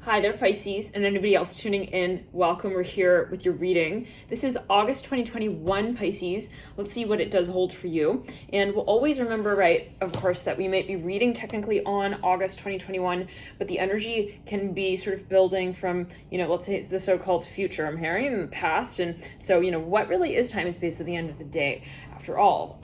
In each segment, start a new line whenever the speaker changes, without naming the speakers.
Hi there, Pisces, and anybody else tuning in. Welcome. We're here with your reading. This is August 2021, Pisces. Let's see what it does hold for you. And we'll always remember, right, of course, that we might be reading technically on August 2021, but the energy can be sort of building from, let's say it's the so-called future. I'm hearing in the past. And so, what really is time and space at the end of the day, after all.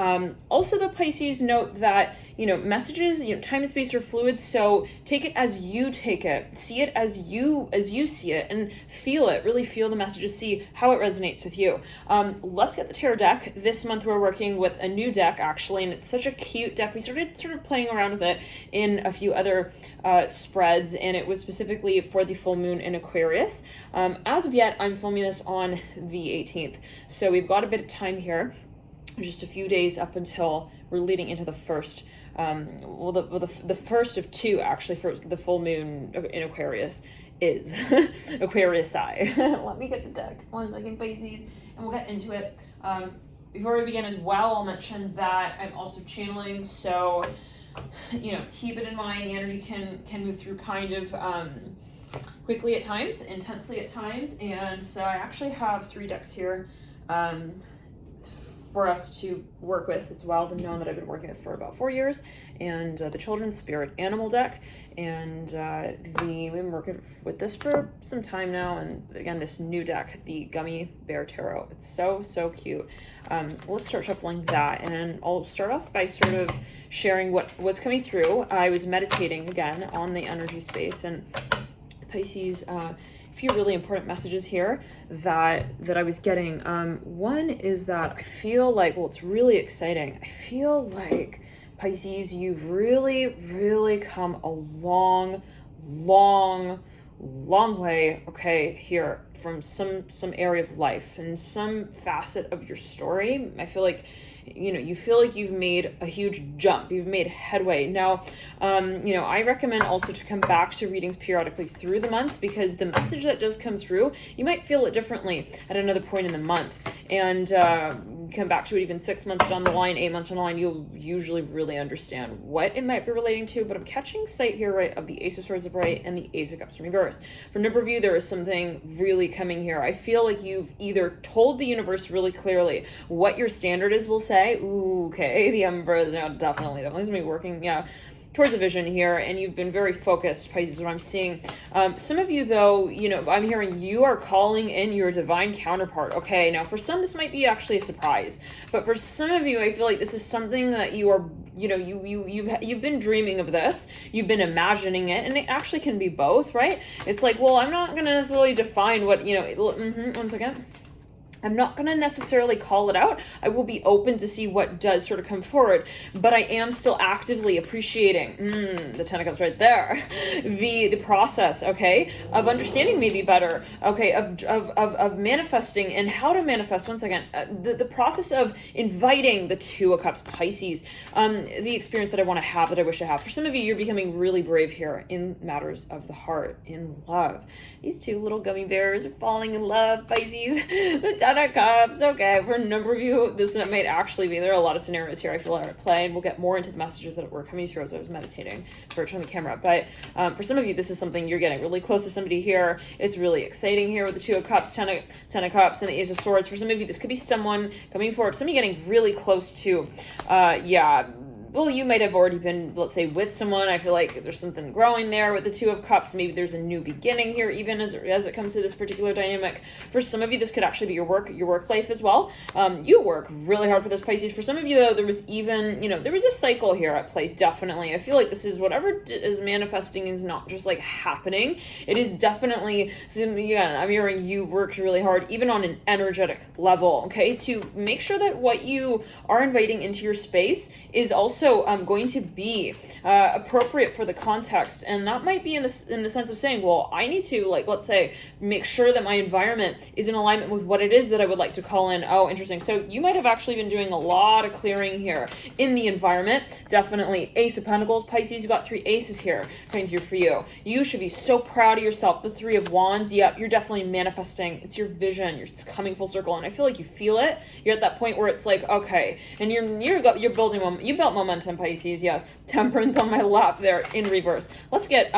Also, the Pisces note that, messages, time and space are fluid. So take it as you take it. See it as you see it, and feel it. Really feel the messages, see how it resonates with you. Let's get the tarot deck. This month we're working with a new deck, actually, and it's such a cute deck. We started sort of playing around with it in a few other spreads, and it was specifically for the full moon in Aquarius. As of yet, I'm filming this on the 18th, so we've got a bit of time here. Just a few days up until we're leading into the first the first of two, actually, for the full moon in Aquarius is Aquarius I. Let me get the deck 1 second, Pisces, and we'll get into it. Before we begin as well, I'll mention that I'm also channeling, so keep it in mind. The energy can move through kind of quickly at times, intensely at times, and so I actually have 3 decks here for us to work with. It's wild and known that I've been working with for about 4 years, and the Children's Spirit Animal deck, and we've been working with this for some time now, and again, this new deck, the Gummy Bear Tarot. It's so cute. Let's start shuffling that, and I'll start off by sort of sharing what was coming through. I was meditating again on the energy space, and Pisces, few really important messages here that I was getting. One is that I feel like, it's really exciting. I feel like, Pisces, you've really come a long way, okay, here from some area of life and some facet of your story. I feel like you feel like you've made a huge jump. You've made headway. Now, I recommend also to come back to readings periodically through the month, because the message that does come through, you might feel it differently at another point in the month. And come back to it even 6 months down the line, 8 months down the line, you'll usually really understand what it might be relating to. But I'm catching sight here, right, of the Ace of Swords upright and the Ace of Cups in reverse. For a number of you, there is something really coming here. I feel like you've either told the universe really clearly what your standard is, will say, ooh, okay, the Emperor is now definitely going to be working, towards a vision here, and you've been very focused, Pisces, what I'm seeing. Some of you, though, I'm hearing you are calling in your divine counterpart. Okay, now for some, this might be actually a surprise, but for some of you, I feel like this is something that you are, you've been dreaming of this, you've been imagining it, and it actually can be both, right? It's like, well, I'm not going to necessarily define what, 1 second. I'm not going to necessarily call it out. I will be open to see what does sort of come forward, but I am still actively appreciating the 10 of Cups right there, the process, okay, of understanding maybe better, okay, of manifesting and how to manifest. 1 second, the process of inviting the 2 of Cups, Pisces, the experience that I want to have, that I wish to have. For some of you, you're becoming really brave here in matters of the heart, in love. These 2 little gummy bears are falling in love, Pisces. The 10 of Cups. Okay, for a number of you, this might actually be, there are a lot of scenarios here I feel are at play, and we'll get more into the messages that were coming through as I was meditating for turning the camera. But for some of you, this is something you're getting really close to somebody here. It's really exciting here with the 2 of Cups, 10 of Cups, and the Ace of Swords. For some of you, this could be someone coming forward. Some of you getting really close to, well, you might have already been, let's say, with someone. I feel like there's something growing there with the 2 of Cups. Maybe there's a new beginning here, even as it comes to this particular dynamic. For some of you, this could actually be your work life as well. You work really hard for this, Pisces. For some of you, though, there was even, there was a cycle here at play, definitely. I feel like this is whatever is manifesting is not just like happening. It is definitely, I'm hearing you've worked really hard, even on an energetic level, okay, to make sure that what you are inviting into your space is also going to be appropriate for the context. And that might be in the sense of saying, well, I need to, like, let's say, make sure that my environment is in alignment with what it is that I would like to call in. Oh, interesting. So you might have actually been doing a lot of clearing here in the environment. Definitely. Ace of Pentacles, Pisces, you got 3 aces here coming through for you. You should be so proud of yourself. The 3 of Wands, yep, you're definitely manifesting. It's your vision. It's coming full circle. And I feel like you feel it. You're at that point where it's like, okay, and you're building, you built momentum, Pisces, yes. Temperance on my lap there in reverse. Let's get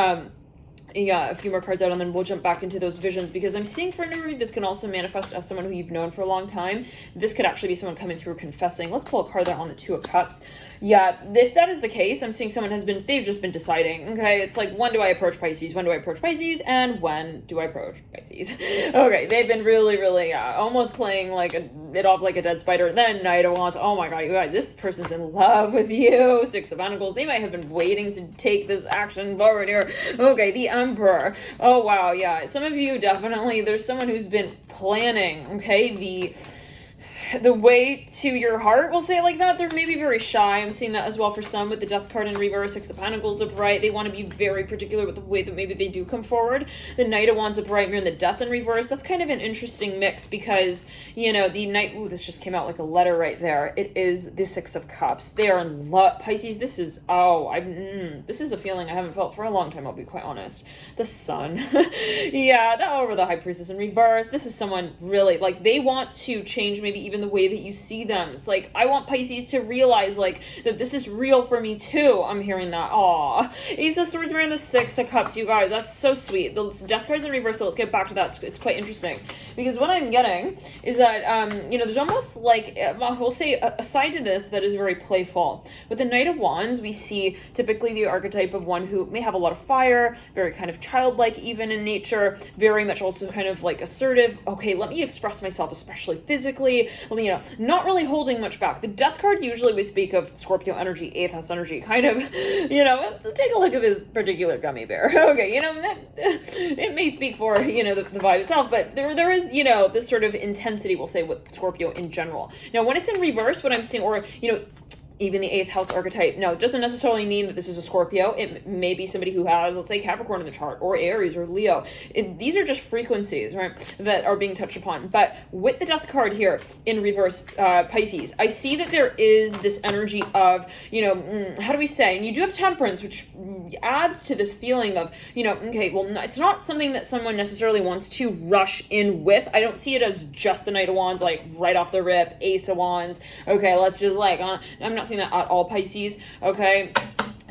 yeah, a few more cards out, and then we'll jump back into those visions, because I'm seeing for a number of you, this can also manifest as someone who you've known for a long time. This could actually be someone coming through confessing. Let's pull a card there on the Two of Cups. Yeah, if that is the case, I'm seeing someone they've just been deciding, okay, it's like, when do I approach Pisces? When do I approach Pisces? And when do I approach Pisces? Okay, they've been really, almost playing like it off like a dead spider. Then Knight of Wands, oh my god, you guys, this person's in love with you. Six of Pentacles, they might have been waiting to take this action forward here. Okay, the Emperor. Oh wow, yeah. Some of you definitely, there's someone who's been planning, okay, the way to your heart, we'll say it like that. They're maybe very shy. I'm seeing that as well for some with the Death card in reverse, Six of Pentacles upright. They want to be very particular with the way that maybe they do come forward. The Knight of Wands upright, and the Death in reverse. That's kind of an interesting mix, because, you know, the Knight, ooh, this just came out like a letter right there. It is the Six of Cups. They are in love. Pisces, this is, this is a feeling I haven't felt for a long time, I'll be quite honest. The Sun. Yeah, that over the High Priestess in reverse. This is someone really, like, they want to change maybe even the way that you see them. It's like, I want Pisces to realize, like, that this is real for me too. I'm hearing that. Aw. Ace of Swords wearing the Six of Cups, you guys. That's so sweet. The Death card's in reverse, so let's get back to that. It's quite interesting, because what I'm getting is that, you know, there's almost like, we'll say a side to this that is very playful. With the Knight of Wands, we see typically the archetype of one who may have a lot of fire, very kind of childlike even in nature, very much also kind of like assertive. Okay, let me express myself, especially physically. You know, not really holding much back. The Death card, usually we speak of Scorpio energy, 8th house energy, kind of, you know, take a look at this particular gummy bear. Okay, you know, it may speak for, you know, the vibe itself, but there is, you know, this sort of intensity, we'll say, with Scorpio in general. Now, when it's in reverse, what I'm seeing, or, you know, even the 8th house archetype. No, it doesn't necessarily mean that this is a Scorpio. It may be somebody who has, let's say, Capricorn in the chart, or Aries, or Leo. These are just frequencies, right, that are being touched upon. But with the Death card here in reverse, Pisces, I see that there is this energy of, you know, how do we say, and you do have Temperance, which adds to this feeling of, you know, okay, well, it's not something that someone necessarily wants to rush in with. I don't see it as just the Knight of Wands, like, right off the rip, Ace of Wands. Okay, let's just, like, I'm not that at all, Pisces. Okay,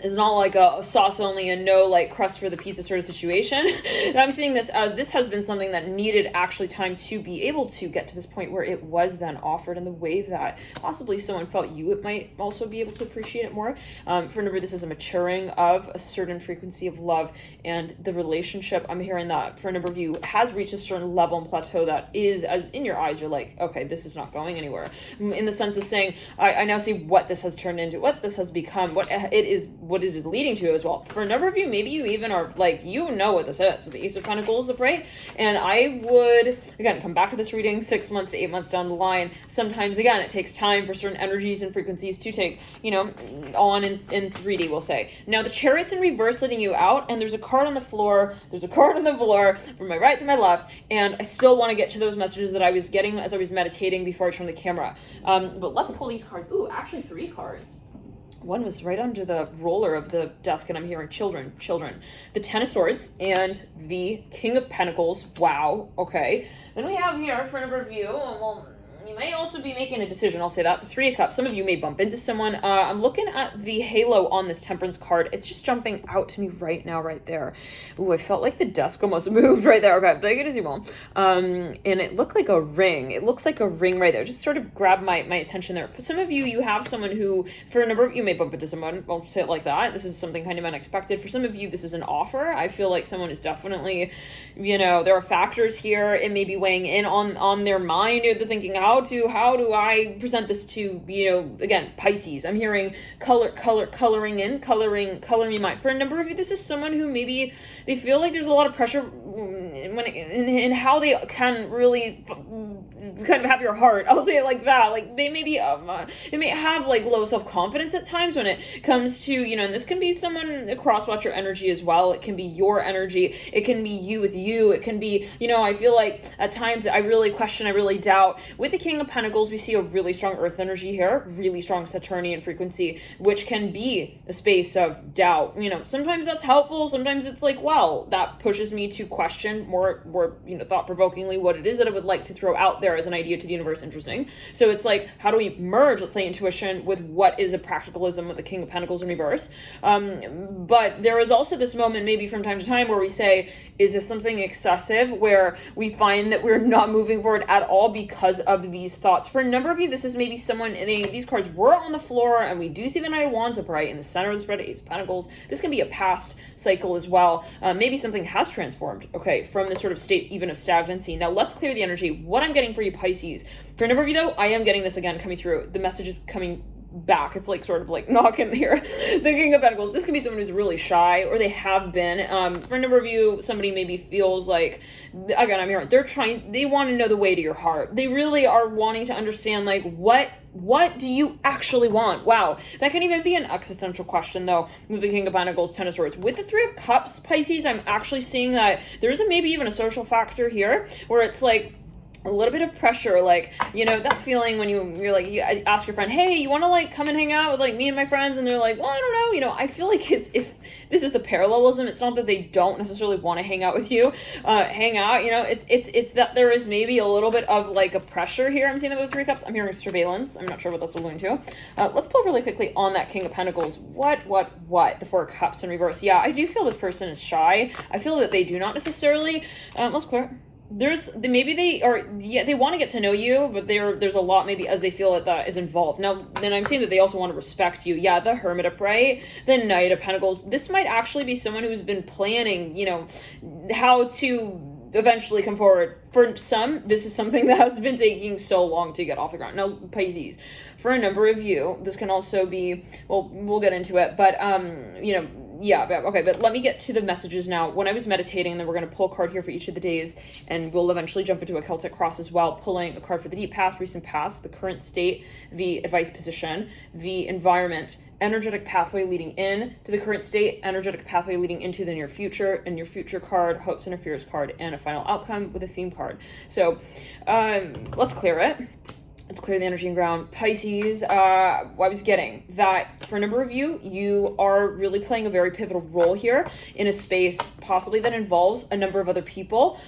it's not like a sauce only and no like crust for the pizza sort of situation. And I'm seeing this as this has been something that needed actually time to be able to get to this point where it was then offered in the way that possibly someone felt you it might also be able to appreciate it more. For a number, this is a maturing of a certain frequency of love, and the relationship, I'm hearing that for a number of you, has reached a certain level and plateau that is, as in your eyes, you're like, okay, this is not going anywhere. In the sense of saying, I now see what this has turned into, what this has become, what it is leading to as well. For a number of you, maybe you even are like, you know what this is. So the Ace of Pentacles upright, and I would, again, come back to this reading 6 months to 8 months down the line. Sometimes, again, it takes time for certain energies and frequencies to take, you know, on in 3D, we'll say. Now, the Chariot's in reverse letting you out, and there's a card on the floor. There's a card on the floor from my right to my left, and I still want to get to those messages that I was getting as I was meditating before I turned the camera. But let's pull these cards. Ooh, actually 3 cards. One was right under the roller of the desk, and I'm hearing children. The Ten of Swords and the King of Pentacles. Wow, okay. Then we have here, for a number of you, well, you may also be making a decision, I'll say that. The Three of Cups, some of you may bump into someone. I'm looking at the halo on this Temperance card. It's just jumping out to me right now, right there. Ooh, I felt like the desk almost moved right there. Okay, take it as you will. And it looked like a ring. It looks like a ring right there. Just sort of grabbed my attention there. For some of you, you have someone who, for a number of you, may bump into someone. I'll say it like that. This is something kind of unexpected. For some of you, this is an offer. I feel like someone is definitely, you know, there are factors here. It may be weighing in on their mind, or they're thinking, how do I present this to, you know, again, Pisces. I'm hearing coloring mind. For a number of you, this is someone who maybe they feel like there's a lot of pressure in how they can really kind of have your heart. I'll say it like that. Like they may be, they may have like low self-confidence at times when it comes to, you know, and this can be someone across watcher energy as well. It can be your energy. It can be you with you. It can be, you know, I feel like at times I really question, I really doubt. With the King of Pentacles, we see a really strong earth energy here, really strong Saturnian frequency, which can be a space of doubt. You know, sometimes that's helpful. Sometimes it's like, well, that pushes me to question more, you know, thought-provokingly what it is that I would like to throw out there as an idea to the universe. Interesting. So it's like, how do we merge, let's say, intuition with what is a practicalism with the King of Pentacles in reverse? But there is also this moment maybe from time to time where we say, is this something excessive, where we find that we're not moving forward at all because of these thoughts. For a number of you, this is maybe someone, these cards were on the floor, and we do see the Knight of Wands upright in the center of the spread, Ace of Pentacles. This can be a past cycle as well. Maybe something has transformed, okay, from this sort of state even of stagnancy. Now let's clear the energy. What I'm getting for you, Pisces, for a number of you though, I am getting this again coming through. The message is coming back. It's like sort of like knocking here. The King of Pentacles. This can be someone who's really shy, or they have been. For a number of you, somebody maybe feels like, again, I'm hearing they want to know the way to your heart. They really are wanting to understand, like, what do you actually want? Wow. That can even be an existential question though, with the King of Pentacles, Ten of Swords. With the Three of Cups, Pisces, I'm actually seeing that there's maybe even a social factor here where it's like, a little bit of pressure, like, you know, that feeling when you're like, you ask your friend, hey, you want to like come and hang out with like me and my friends, and they're like, well, I don't know, you know, I feel like if this is the parallelism, it's not that they don't necessarily want to hang out with you, hang out, you know, it's that there is maybe a little bit of like a pressure here. I'm seeing that with Three Cups. I'm hearing surveillance. I'm not sure what that's alluding to. Let's pull really quickly on that King of Pentacles. What? The Four of Cups in reverse. Yeah, I do feel this person is shy. I feel that they do not necessarily, let's clear. They want to get to know you, but there's a lot maybe as they feel that is involved. Now, then I'm saying that they also want to respect you. Yeah, the Hermit upright, the Knight of Pentacles. This might actually be someone who's been planning, you know, how to eventually come forward. For some, this is something that has been taking so long to get off the ground. Now, Pisces, for a number of you, this can also be, well, we'll get into it, but, you know, yeah, okay, but let me get to the messages now. When I was meditating, then we're going to pull a card here for each of the days, and we'll eventually jump into a Celtic cross as well, pulling a card for the deep past, recent past, the current state, the advice position, the environment, energetic pathway leading in to the current state, energetic pathway leading into the near future, and your future card, hopes and fears card, and a final outcome with a theme card. So let's clear it. Let's clear the energy and ground. Pisces, I was getting that for a number of you, you are really playing a very pivotal role here in a space possibly that involves a number of other people.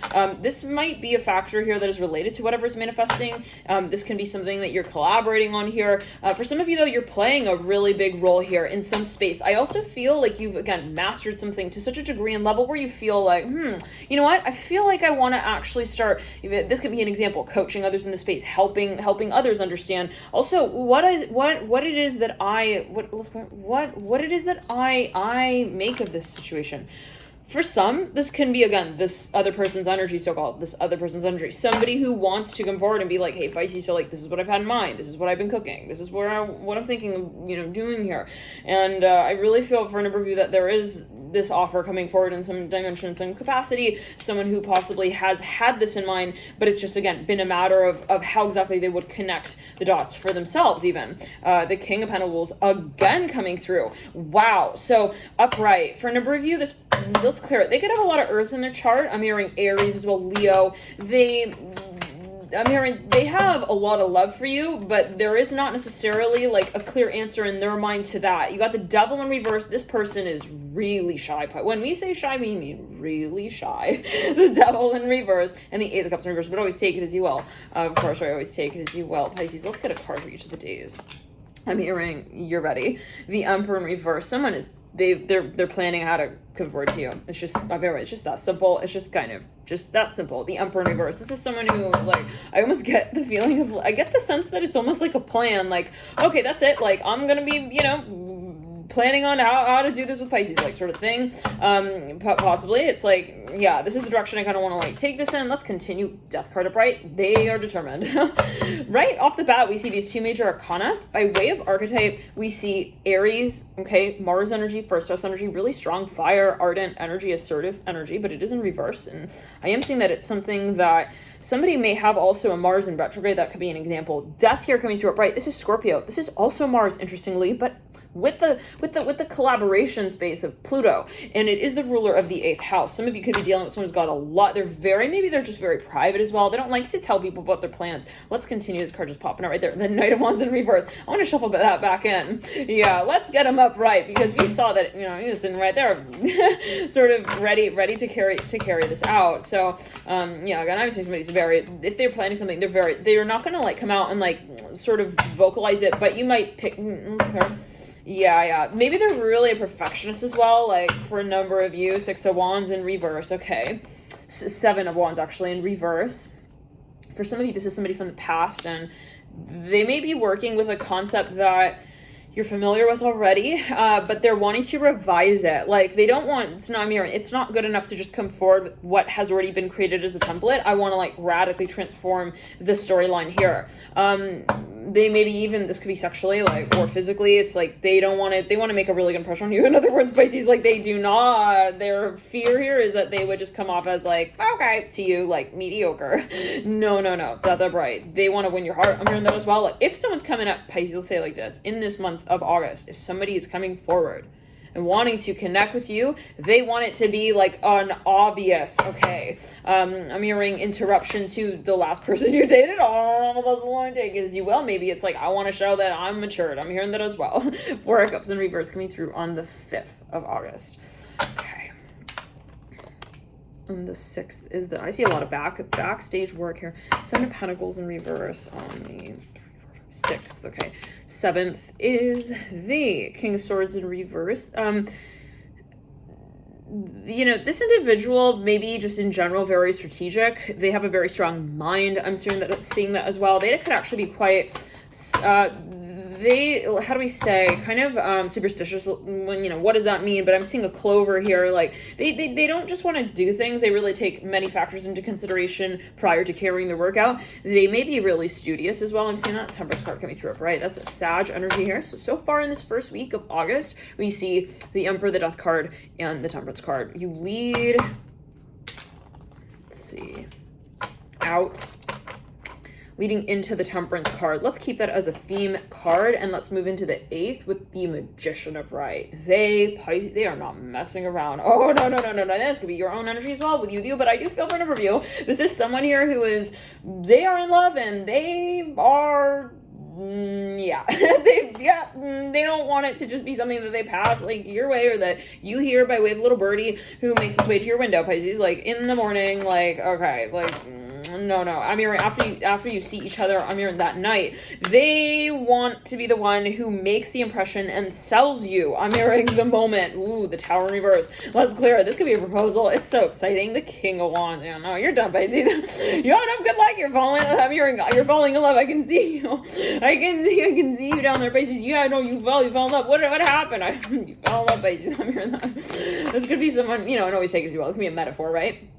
This might be a factor here that is related to whatever's manifesting. This can be something that you're collaborating on here. For some of you though, you're playing a really big role here in some space. I also feel like you've, again, mastered something to such a degree and level where you feel like, you know what? I feel like I want to actually start, this could be an example, coaching others in the space, helping others understand also what it is that I make of this situation. For some, this can be, again, this other person's energy, so-called, this other person's energy. Somebody who wants to come forward and be like, hey, Pisces, so like, this is what I've had in mind. This is what I've been cooking. This is what I'm thinking of, you know, doing here. And I really feel for a number of you that there is this offer coming forward in some dimension, in some capacity, someone who possibly has had this in mind, but it's just, again, been a matter of how exactly they would connect the dots for themselves even. The King of Pentacles, again, coming through. Wow. So, upright. For a number of you, let's clear it. They could have a lot of earth in their chart. I'm hearing Aries as well, Leo. I'm hearing they have a lot of love for you, but there is not necessarily like a clear answer in their mind to that. You got the Devil in reverse. This person is really shy. When we say shy, we mean really shy. The Devil in reverse and the Ace of Cups in reverse, but always take it as you will. Of course, I always take it as you will. Pisces, let's get a card for each of the days. I'm hearing you're ready. The Emperor in reverse. Someone is they're planning how to convert to you. It's just that simple. It's just kind of just that simple. The Emperor in reverse. This is someone who is like, I almost get the feeling of, I get the sense that it's almost like a plan. Like, okay, that's it. Like, I'm gonna be, you know, planning on how to do this with Pisces, like, sort of thing. Possibly it's like, yeah, this is the direction I kind of want to like take this in. Let's continue. Death card upright. They are determined. Right off the bat, we see these two major arcana. By way of archetype, we see Aries, okay, Mars energy, first house energy, really strong fire, ardent energy, assertive energy, but it is in reverse. And I am seeing that it's something that somebody may have also a Mars in retrograde. That could be an example. Death here coming through upright. This is Scorpio. This is also Mars, interestingly, but with the collaboration space of Pluto, and it is the ruler of the 8th house. Some of you could be dealing with someone who's got a lot. Maybe they're just very private as well. They don't like to tell people about their plans. Let's continue. This card just popping out right there. The Knight of Wands in reverse. I want to shuffle that back in. Yeah, let's get him up right, because we saw that, you know, he was sitting right there, sort of ready to carry this out. So, yeah, again, I would say somebody's if they're planning something, they're not gonna like come out and like sort of vocalize it, but you might pick. Yeah. Maybe they're really a perfectionist as well, like for a number of you. 6 of Wands in reverse. Okay. 7 of Wands actually in reverse. For some of you, this is somebody from the past, and they may be working with a concept that you're familiar with already, but they're wanting to revise it. Like they don't want, it's not good enough to just come forward with what has already been created as a template. I want to like radically transform the storyline here. They maybe even, this could be sexually like, or physically. It's like, they want to make a really good impression on you. In other words, Pisces, like they do not, their fear here is that they would just come off as like, okay, to you, like mediocre. No, they're bright. They want to win your heart. I'm hearing that as well. Like if someone's coming up, Pisces, will say it like this, in this month of August, if somebody is coming forward and wanting to connect with you, they want it to be like an obvious, okay. I'm hearing interruption to the last person you dated. Oh, that's a long take, as you will. Maybe it's like, I want to show that I'm matured. I'm hearing that as well. 4 of Cups in reverse coming through on the 5th of August. Okay. And the 6th is I see a lot of backstage work here. 7 of Pentacles in reverse on the 6th. Okay. 7th is the King of Swords in reverse. You know, this individual, maybe just in general, very strategic. They have a very strong mind. I'm seeing that as well. They could actually be quite, how do we say, kind of superstitious. When, you know, what does that mean? But I'm seeing a clover here. Like they don't just want to do things. They really take many factors into consideration prior to carrying their work out. They may be really studious as well. I'm seeing that Temperance card coming through upright. That's a Sag energy here. So far in this first week of August, we see the Emperor, the Death card, and the Temperance card. You lead, let's see, out, leading into the Temperance card. Let's keep that as a theme card, and let's move into the 8th with the Magician upright. They are not messing around. Oh, no. This could be your own energy as well with you, but I do feel for a number of you. This is someone here they are in love, and they are, they don't want it to just be something that they pass like your way, or that you hear by way of a little birdie who makes its way to your window, Pisces, like in the morning, like, okay, like, no. I'm hearing after you see each other, I'm hearing that night, they want to be the one who makes the impression and sells you. I'm hearing the moment. Ooh, the Tower in reverse. Let's clear it. This could be a proposal. It's so exciting. The King of Wands. Yeah, no, you're done, Pisces. You have enough good luck. You're falling in love. I can see you. I can see you down there, Pisces. Yeah, I know you fell in love. What happened? You fell in love, Pisces. I'm hearing that. This could be someone, you know, and always take it as well. It can be a metaphor, right?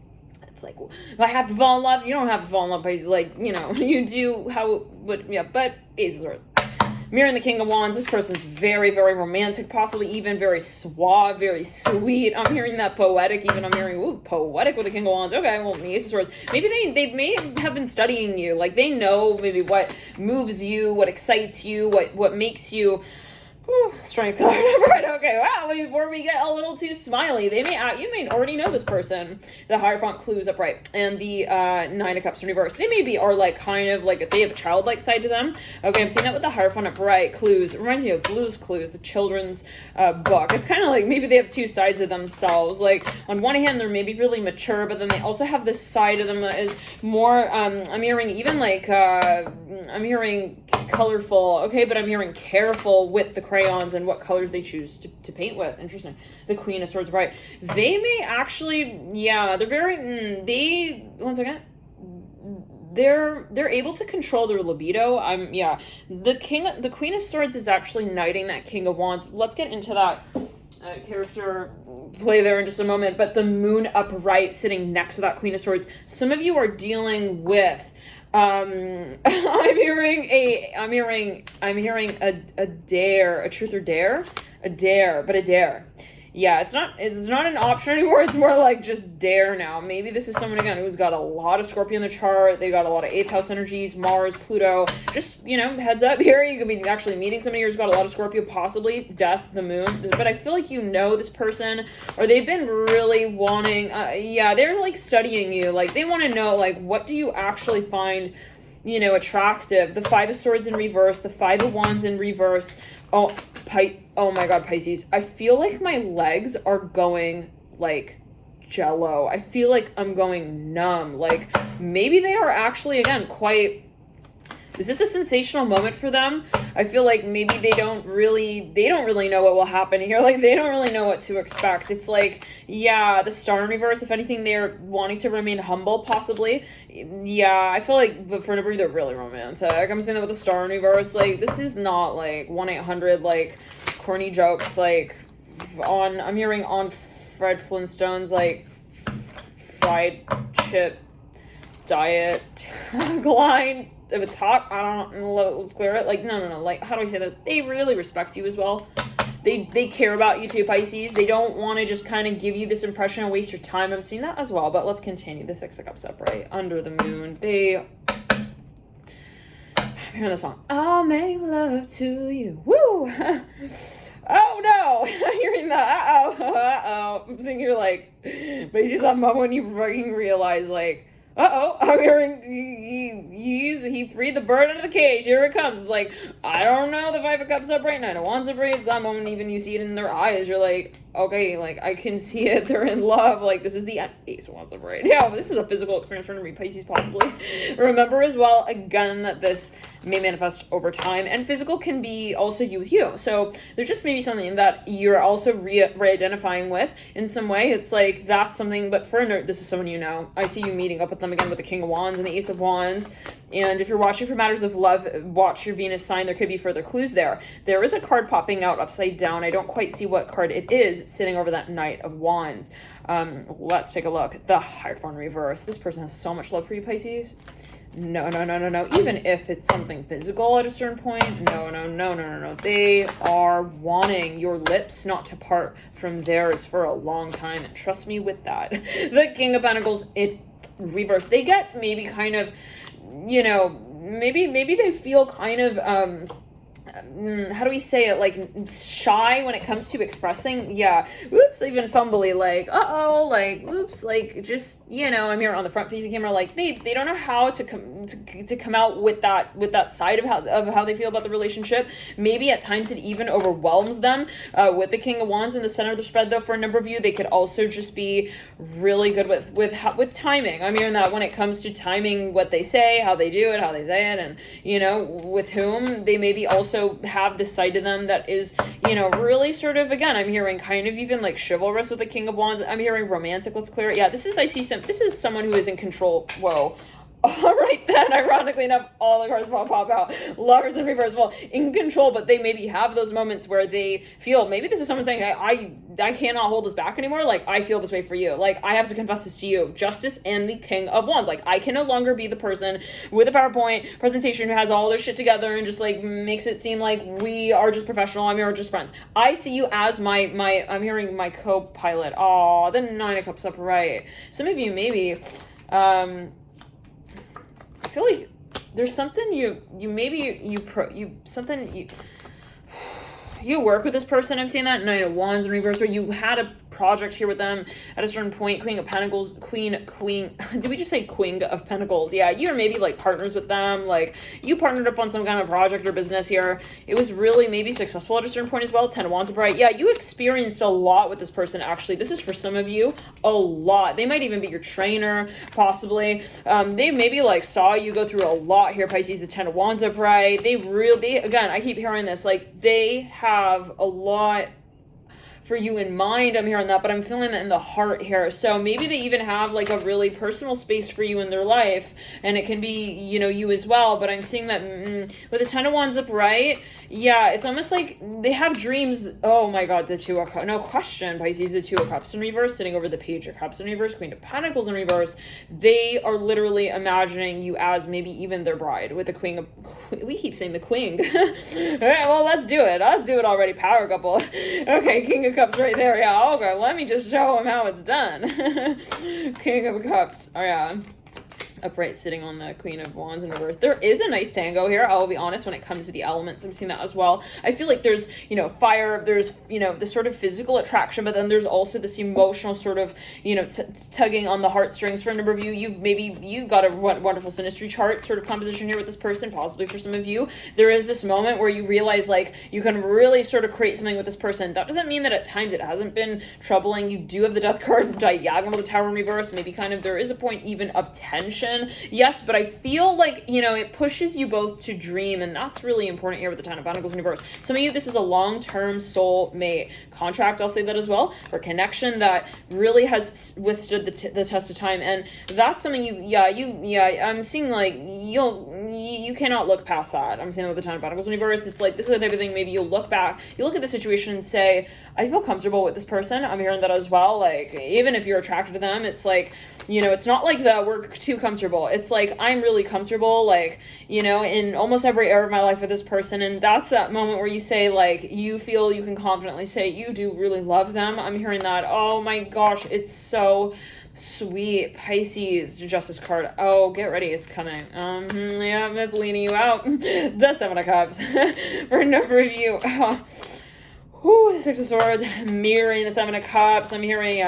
It's like, I have to fall in love. You don't have to fall in love, Pisces. Like, you know, you do but Ace of Swords. Mirroring the King of Wands, this person's very, very romantic, possibly even very suave, very sweet. I'm hearing that poetic, even I'm hearing, poetic with the King of Wands. Okay, well, the Ace of Swords. Maybe they may have been studying you. Like, they know maybe what moves you, what excites you, what makes you, strength card. Right, okay. Wow, before we get a little too smiley, you may already know this person. The Hierophant clues upright, and the 9 of Cups in reverse. They maybe are like kind of like, if they have a childlike side to them. Okay, I'm seeing that with the Hierophant upright. Clues. It reminds me of Blue's Clues, the children's book. It's kind of like maybe they have two sides of themselves. Like on one hand, they're maybe really mature, but then they also have this side of them that is more, I'm hearing even like, I'm hearing colorful, okay, but I'm hearing careful with the crayons and what colors they choose to paint with. Interesting. The Queen of Swords upright. They may actually, they're very, one second. They're able to control their libido. The Queen of Swords is actually knighting that King of Wands. Let's get into that character play there in just a moment. But the Moon upright sitting next to that Queen of Swords. Some of you are dealing with, I'm hearing a dare, a truth or dare, a dare. Yeah, it's not an option anymore. It's more like just dare now. Maybe this is someone, again, who's got a lot of Scorpio in the chart. They got a lot of 8th house energies, Mars, Pluto. Just, heads up here. You could be actually meeting somebody who's got a lot of Scorpio, possibly Death, the moon. But I feel like this person, or they've been really wanting, they're like studying you. Like they want to know, like, what do you actually find attractive? The 5 of Swords in reverse, the 5 of Wands in reverse. Oh my God, Pisces. I feel like my legs are going like jello. I feel like I'm going numb. Like maybe they are actually, again, quite... Is this a sensational moment for them? I feel like maybe they don't really know what will happen here. Like they don't really know what to expect. It's like, the Star in reverse. If anything, they're wanting to remain humble, possibly. Yeah, I feel like, but for a number, they're really romantic. I'm saying that with the Star in reverse. Like this is not like 1-800 like corny jokes. Like I'm hearing on Fred Flintstone's like fried chip diet tagline. Of a talk, I don't know, let's clear it. Like, no, like, how do I say this? They really respect you as well. They care about you too, Pisces. They don't want to just kind of give you this impression and waste your time. I'm seeing that as well, but let's continue. The 6 of Cups upright, under the moon. I'm hearing the song, I'll make love to you. Woo! Oh no! I'm hearing that. I'm thinking you're like, Pisces, that moment when you fucking realize, like, I'm hearing he freed the bird out of the cage. Here it comes. It's like, I don't know, the 5 of Cups upright, 9 of Wands upright. It's that moment even you see it in their eyes. You're like, okay, like I can see it. They're in love. Like this is the Ace of Wands upright. Yeah, this is a physical experience for Pisces, possibly. Remember as well, again, that this may manifest over time, and physical can be also you with you. So there's just maybe something that you're also re-identifying with in some way. It's like that's something, but this is someone I see you meeting up with them again with the King of Wands and the Ace of Wands. And if you're watching for matters of love, watch your Venus sign. There could be further clues there. There is a card popping out upside down. I don't quite see what card it is. It's sitting over that Knight of Wands. Let's take a look. The Hierophant reverse. This person has so much love for you, Pisces. No. Even if it's something physical at a certain point, no. They are wanting your lips not to part from theirs for a long time. And trust me with that. The King of Pentacles in reverse. They get maybe kind of, maybe they feel kind of, how do we say it, like shy when it comes to expressing. Oops, even fumbly, like like oops, like just I'm here on the front piece of camera, like they don't know how to come out with that side of how they feel about the relationship. Maybe at times it even overwhelms them. With the King of Wands in the center of the spread, though, for a number of you, they could also just be really good with timing. I'm hearing that when it comes to timing what they say, how they do it, how they say it, and with whom they maybe also have this side to them that is, really sort of, again, I'm hearing kind of even like chivalrous with the King of Wands. I'm hearing romantic. Let's clear it. Yeah, this is someone who is in control. Whoa. All right then, ironically enough, all the cards pop out. Lovers in reverse, well, in control, but they maybe have those moments where they feel, maybe this is someone saying, I cannot hold this back anymore. Like, I feel this way for you. Like, I have to confess this to you. Justice and the King of Wands. Like, I can no longer be the person with a PowerPoint presentation who has all their shit together and just, like, makes it seem like we are just professional. I mean, we're just friends. I see you as I'm hearing my co-pilot. Aw, the 9 of Cups upright. Some of you maybe, I feel like there's something you work with this person. I'm seeing that 9 of Wands in reverse, where you had a project here with them at a certain point. Queen of Pentacles, Queen, did we just say Queen of Pentacles? Yeah, you're maybe like partners with them, like you partnered up on some kind of project or business here. It was really maybe successful at a certain point as well. 10 of Wands upright. Yeah, you experienced a lot with this person, actually. This is for some of you, a lot. They might even be your trainer, possibly. They maybe like saw you go through a lot here, Pisces. The 10 of Wands upright. They again, I keep hearing this, like they have a lot for you in mind. I'm hearing that, but I'm feeling that in the heart here. So maybe they even have like a really personal space for you in their life, and it can be, you as well. But I'm seeing that with the 10 of Wands upright, yeah, it's almost like they have dreams. Oh my God, the 2 of Cups, no question, Pisces, the 2 of Cups in reverse, sitting over the Page of Cups in reverse, Queen of Pentacles in reverse. They are literally imagining you as maybe even their bride with the Queen of, we keep saying the Queen. All right, well, let's do it already, power couple. Okay, King of of Cups right there. Yeah, okay, let me just show him how it's done. King of Cups. Oh, yeah. Upright sitting on the Queen of Wands in reverse. There is a nice tango here, I'll be honest, when it comes to the elements. I'm seeing that as well. I feel like there's, you know, fire, there's, you know, this sort of physical attraction, but then there's also this emotional sort of, you know, tugging on the heartstrings. For a number of you, you've got a wonderful synastry chart sort of composition here with this person, possibly for some of you. There is this moment where you realize, like, you can really sort of create something with this person. That doesn't mean that at times it hasn't been troubling. You do have the Death card diagonal to the Tower in reverse. Maybe kind of there is a point even of tension. Yes, but I feel like, you know, it pushes you both to dream, and that's really important here with the Ten of Pentacles in reverse. Some of you, this is a long-term soulmate contract, I'll say that as well, or connection that really has withstood the test of time, and that's something I'm seeing, like, you cannot look past that. I'm saying with the Ten of Pentacles in reverse, it's like, this is the type of thing, maybe you'll look back, you look at the situation and say, I feel comfortable with this person. I'm hearing that as well. Like, even if you're attracted to them, it's like, you know, it's not like that we're too comfortable. It's like, I'm really comfortable, like, you know, in almost every area of my life with this person. And that's that moment where you say, like, you feel you can confidently say you do really love them. I'm hearing that. Oh my gosh, it's so sweet. Pisces, Justice card. Oh, get ready, it's coming. Yeah, that's leaning you out. The Seven of Cups. For a number of you. The Six of Swords, mirroring the Seven of Cups. I'm hearing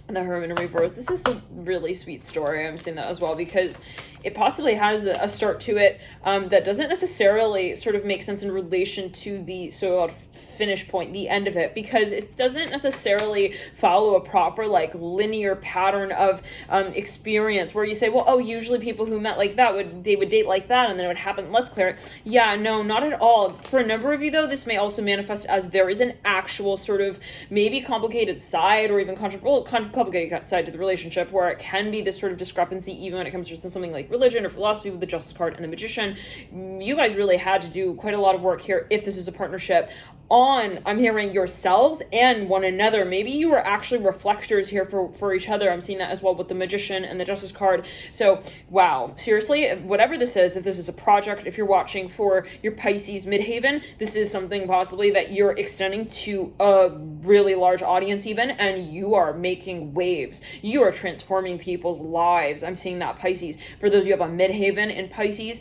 the Hermit in reverse. This is a really sweet story. I'm seeing that as well because it possibly has a start to it that doesn't necessarily sort of make sense in relation to the so-called finish point, the end of it, because it doesn't necessarily follow a proper, like, linear pattern of experience where you say, well, oh, usually people who met like that would date like that and then it would happen. Let's clear it. Yeah, no, not at all. For a number of you, though, this may also manifest as there is an actual sort of maybe complicated side or even complicated side to the relationship where it can be this sort of discrepancy even when it comes to something like religion or philosophy with the Justice card and the Magician. You guys really had to do quite a lot of work here if this is a partnership on, I'm hearing, yourselves and one another. Maybe you were actually reflectors here for each other. I'm seeing that as well with the Magician and the Justice card. So, wow, seriously, whatever this is, if this is a project, if you're watching for your Pisces midhaven, this is something possibly that you're extending to a really large audience even, and you are making waves. You are transforming people's lives. I'm seeing that, Pisces. For those of you who have a midhaven in Pisces,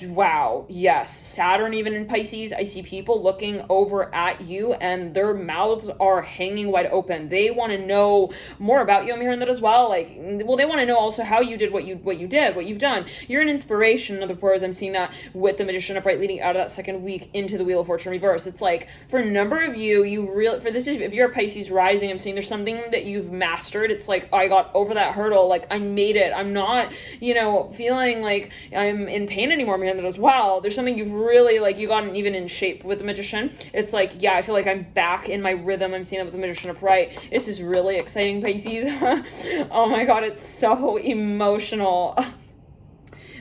wow, yes, Saturn even in Pisces, I see people looking over at you and their mouths are hanging wide open. They want to know more about you. I'm hearing that as well. Like, well, they want to know also how you did what you've done. You're an inspiration. In other words, I'm seeing that with the Magician upright leading out of that second week into the Wheel of Fortune reverse. It's like, for a number of you, if you're a Pisces rising, I'm seeing there's something that you've mastered. It's like, I got over that hurdle. Like, I made it. I'm not, you know, feeling like I'm in pain anymore. I'm hearing that as well. There's something you've really, like, you gotten even in shape with the Magician. It's like, yeah, I feel like I'm back in my rhythm. I'm seeing that with the Magician upright. This is really exciting, Pisces. Oh my god, it's so emotional.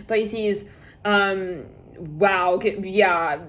Pisces, wow, yeah,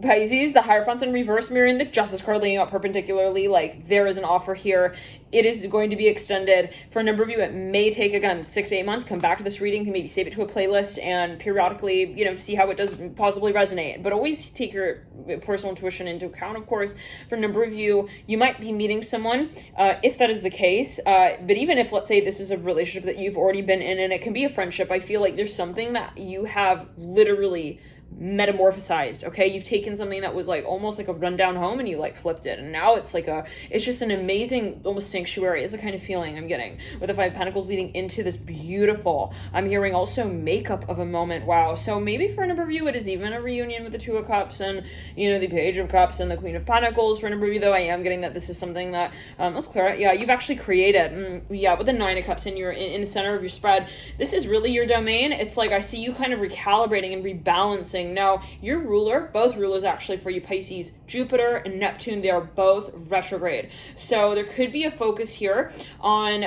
Pisces, the Hierophant's in reverse mirroring the Justice card leaning out perpendicularly. Like, there is an offer here. It is going to be extended. For a number of you, it may take, again, 6 to 8 months. Come back to this reading, maybe save it to a playlist, and periodically, you know, see how it does possibly resonate. But always take your personal intuition into account, of course. For a number of you, you might be meeting someone, if that is the case. But even if, let's say, this is a relationship that you've already been in, and it can be a friendship, I feel like there's something that you have literally metamorphosized. Okay, you've taken something that was like almost like a rundown home and you like flipped it, and now it's like it's just an amazing almost sanctuary. It's the kind of feeling I'm getting with the Five of Pentacles leading into this beautiful, I'm hearing also makeup of a moment. Wow. So maybe for a number of you it is even a reunion with the Two of Cups and, you know, the Page of Cups and the Queen of Pentacles. For a number of you, though, I am getting that this is something that let's clear it. Yeah, you've actually created. Yeah, with the Nine of Cups in the center of your spread, this is really your domain. It's like I see you kind of recalibrating and rebalancing. Now, your ruler, both rulers actually for you, Pisces, Jupiter and Neptune, they are both retrograde. So there could be a focus here on,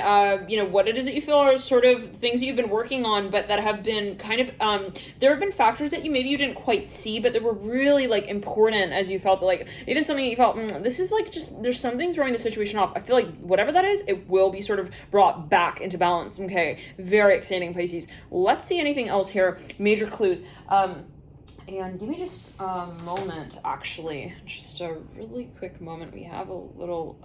you know, what it is that you feel are sort of things that you've been working on, but that have been kind of, there have been factors that you didn't quite see, but that were really like important as you felt, like even something you felt, this is like just, there's something throwing the situation off. I feel like whatever that is, it will be sort of brought back into balance. Okay, very exciting, Pisces. Let's see anything else here. Major clues. And give me just a moment, actually, just a really quick moment. We have a little,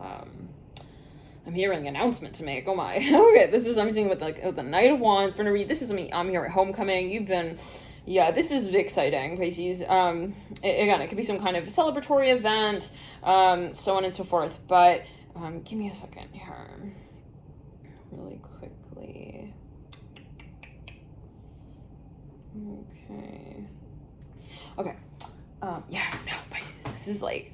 I'm hearing an announcement to make. Oh my. Okay, this is, I'm seeing with like the Knight of Wands. For no reason, this is something I'm here at Homecoming. You've been, yeah, this is exciting, Pisces. Again, it could be some kind of celebratory event, so on and so forth. But give me a second here, really quickly. Okay. Yeah, no, Pisces, this is like,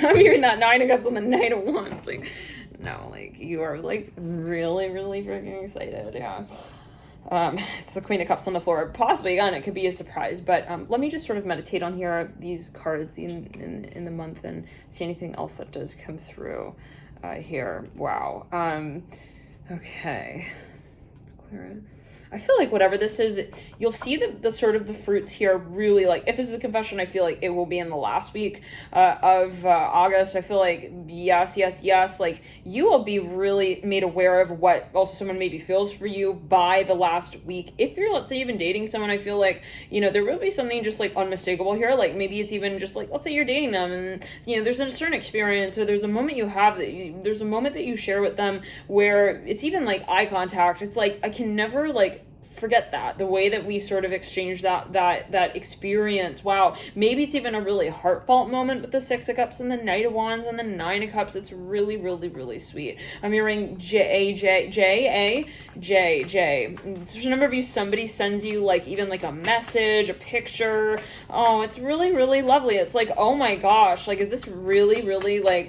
I'm hearing that 9 of Cups on the Knight of Wands. Like, no, like, you are, like, really, really freaking excited, yeah. It's the Queen of Cups on the floor. Possibly, again, it could be a surprise, but let me just sort of meditate on here, these cards in the month, and see anything else that does come through here. Wow. Okay. Let's clear it. I feel like whatever this is, you'll see the sort of the fruits here really, like, if this is a confession, I feel like it will be in the last week of August. I feel like, yes, like, you will be really made aware of what also someone maybe feels for you by the last week. If you're, let's say, even dating someone, I feel like, you know, there will be something just, like, unmistakable here. Like, maybe it's even just, like, let's say you're dating them, and, you know, there's a certain experience, or there's a moment you have there's a moment that you share with them where it's even, like, eye contact. It's, like, I can never, like, forget that, the way that we sort of exchange that experience. Wow, maybe it's even a really heartfelt moment with the 6 of Cups and the Knight of Wands and the 9 of Cups. It's really, really, really sweet. I'm hearing J. So a number of you, somebody sends you like even like a message, a picture. Oh, it's really, really lovely. It's like, oh my gosh, like, is this really, really like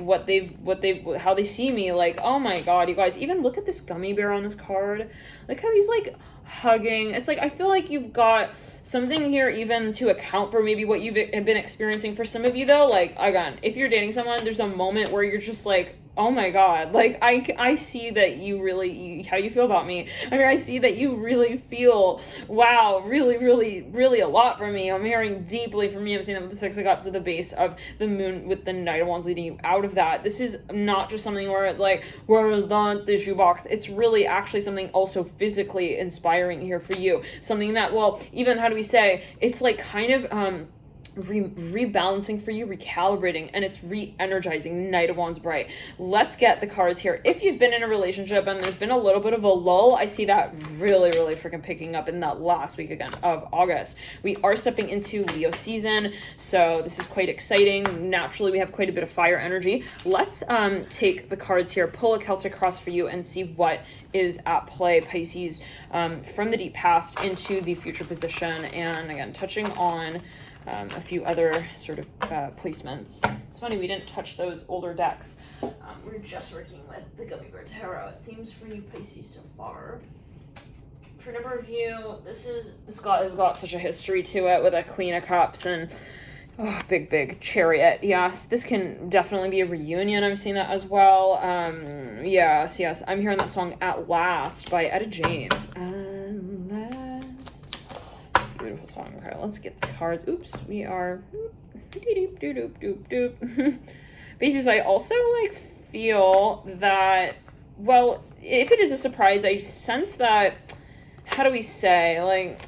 how they see me? Like, oh my God, you guys, even look at this gummy bear on this card. Like how he's like hugging. It's like, I feel like you've got something here even to account for maybe what you've been experiencing. For some of you though, like, again, if you're dating someone, there's a moment where you're just like, oh my God, like, I see that you really, how you feel about me. I mean, I see that you really feel, wow, really, really, really a lot from me. I'm hearing deeply from me. I'm seeing that with the 6 of Cups at the base of the moon with the Knight of Wands leading you out of that. This is not just something where it's like, where's the tissue box? It's really actually something also physically inspiring here for you. Something that, well, even, how do we say, it's like kind of, rebalancing for you, recalibrating, and it's re-energizing. Knight of Wands bright. Let's get the cards here. If you've been in a relationship and there's been a little bit of a lull, I see that really, really freaking picking up in that last week again of August. We are stepping into Leo season, so this is quite exciting. Naturally, we have quite a bit of fire energy. Let's take the cards here, pull a Celtic cross for you, and see what is at play, Pisces, from the deep past into the future position, and again, touching on a few other sort of placements. It's funny, we didn't touch those older decks. We're just working with the Gummy Bear Tarot, it seems, for you Pisces so far. For a number of you, this has got such a history to it with a Queen of Cups and big Chariot. Yes, this can definitely be a reunion. I'm seeing that as well. Yes. I'm hearing that song At Last by Etta James. Beautiful song. Okay, let's get the cards. Oops, we are Basically, I also like feel that, well, if it is a surprise, I sense that, how do we say, like,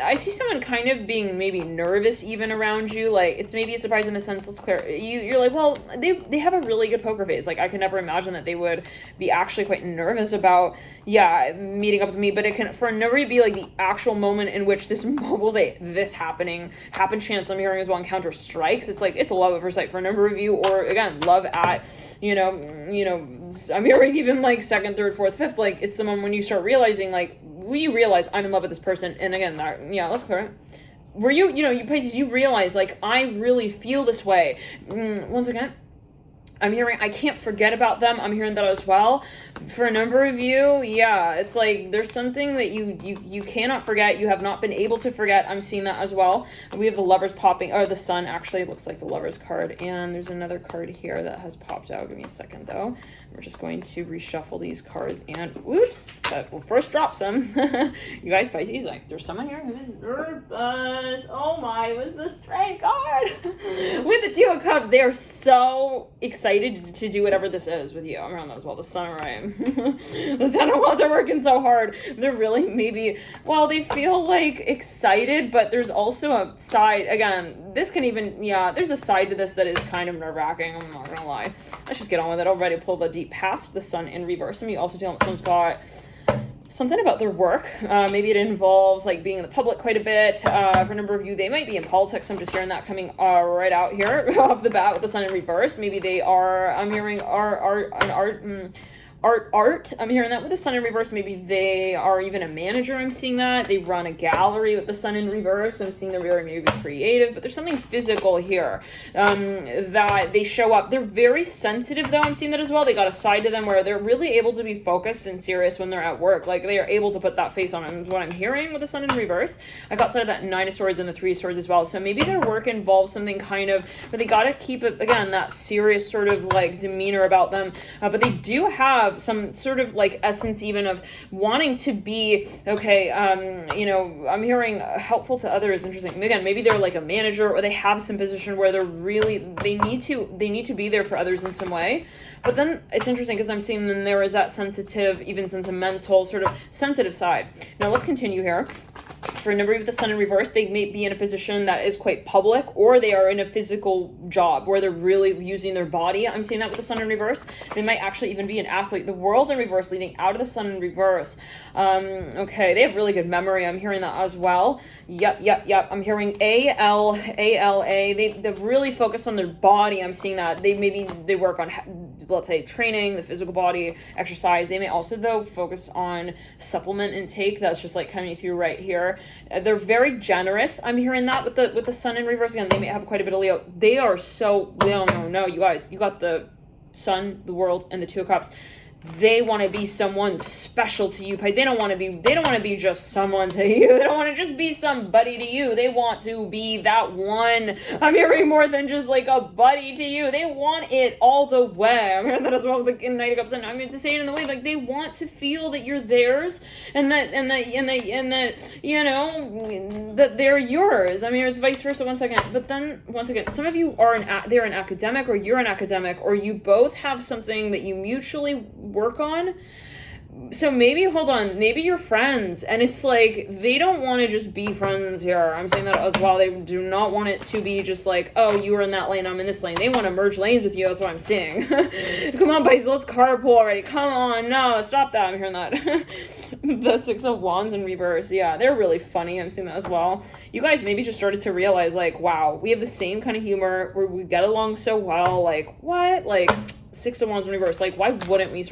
I see someone kind of being maybe nervous even around you. Like, it's maybe a surprise in the sense, let's clear, you're like, well, they have a really good poker face. Like, I could never imagine that they would be actually quite nervous about, meeting up with me. But it can, for a number, be like the actual moment in which this will say, this happen chance I'm hearing as well, encounter strikes. It's like, it's a love at first sight for a number of you, or again, love at, I'm hearing even like second, third, fourth, fifth. Like, it's the moment when you start realizing, like, we realize I'm in love with this person. And again, let's clear it. Were you Pisces, you realize, like, I really feel this way. Once again, I'm hearing I can't forget about them. I'm hearing that as well. For a number of you, it's like there's something that you cannot forget. You have not been able to forget. I'm seeing that as well. We have the Lovers popping, or the Sun actually looks like the Lovers card. And there's another card here that has popped out. Give me a second though. We're just going to reshuffle these cards and whoops, but we'll first drop some. You guys, Pisces, like there's someone here who is nervous. Oh my, was the Strength card? With the Two of Cups, they are so excited to do whatever this is with you. I'm around that as well. The Sun, right? The Ten of Wands are working so hard. They're really maybe, well, they feel like excited, but there's also a side, again, this can even, yeah, there's a side to this that is kind of nerve-wracking. I'm not gonna lie. Let's just get on with it. Already pulled the Deep Past, the Sun in reverse. And you also tell someone's got something about their work. Maybe it involves like being in the public quite a bit. For a number of you, they might be in politics. I'm just hearing that coming right out here off the bat with the Sun in reverse. Maybe they are, I'm hearing art. I'm hearing that with the Sun in reverse. Maybe they are even a manager. I'm seeing that. They run a gallery with the Sun in reverse. I'm seeing they're very maybe creative, but there's something physical here that they show up. They're very sensitive though. I'm seeing that as well. They got a side to them where they're really able to be focused and serious when they're at work. Like they are able to put that face on. And what I'm hearing with the Sun in reverse, I got side of that Nine of Swords and the Three of Swords as well. So maybe their work involves something kind of, but they got to keep it, again, that serious sort of like demeanor about them. But they do have some sort of like essence even of wanting to be okay. You know, I'm hearing helpful to others. Interesting. Again, maybe they're like a manager or they have some position where they're really, they need to be there for others in some way. But then it's interesting because I'm seeing them there is that sensitive, even sentimental sort of sensitive side. Now let's continue here. For a number of the Sun in reverse, they may be in a position that is quite public, or they are in a physical job where they're really using their body. I'm seeing that with the Sun in reverse. They might actually even be an athlete. The World in reverse leading out of the Sun in reverse. Okay, they have really good memory. I'm hearing that as well. Yep. I'm hearing ALA. They really focus on their body. I'm seeing that. They work on, let's say, training, the physical body, exercise. They may also, though, focus on supplement intake. That's just like coming through right here. They're very generous. I'm hearing that with the Sun in reverse. Again, they may have quite a bit of Leo. They are so, no, you guys, you got the Sun, the World, and the Two of Cups. They want to be someone special to you. They don't want to be just someone to you. They don't want to just be somebody to you. They want to be that one. I'm hearing more than just like a buddy to you. They want it all the way. I'm hearing that as well with the Knight of Cups. And I mean to say it in the way like they want to feel that you're theirs and that you know that they're yours. I mean it's vice versa. One second, but then once again, some of you are they're an academic or you're an academic or you both have something that you mutually work on. So maybe, hold on, maybe you're friends and it's like they don't want to just be friends here. I'm saying that as well. They do not want it to be just like, oh, you were in that lane, I'm in this lane. They want to merge lanes with you. That's what I'm seeing. Come on, Pisces, let's carpool already. Come on, no, stop that. I'm hearing that. The Six of Wands in reverse. Yeah, they're really funny. I'm seeing that as well. You guys maybe just started to realize like, wow, we have the same kind of humor where we get along so well. Like, what? Like, Six of Wands in reverse. Like, why wouldn't we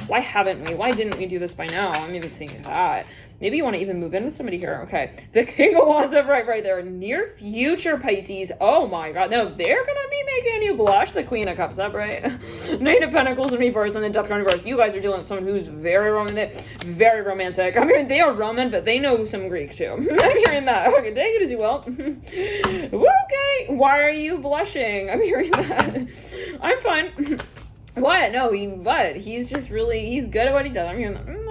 why haven't we? Why didn't we do this by now? I'm even seeing that. Maybe you want to even move in with somebody here. Okay. The King of Wands upright right there. Near future Pisces. Oh my God. No, they're going to be making you blush. The Queen of Cups upright. Knight of Pentacles in reverse and then Death card in reverse. You guys are dealing with someone who's very romantic. I mean, they are Roman, but they know some Greek too. I'm hearing that. Okay, take it as you will. Okay. Why are you blushing? I'm hearing that. I'm fine. What? No, he's just really, he's good at what he does. I'm hearing that. I don't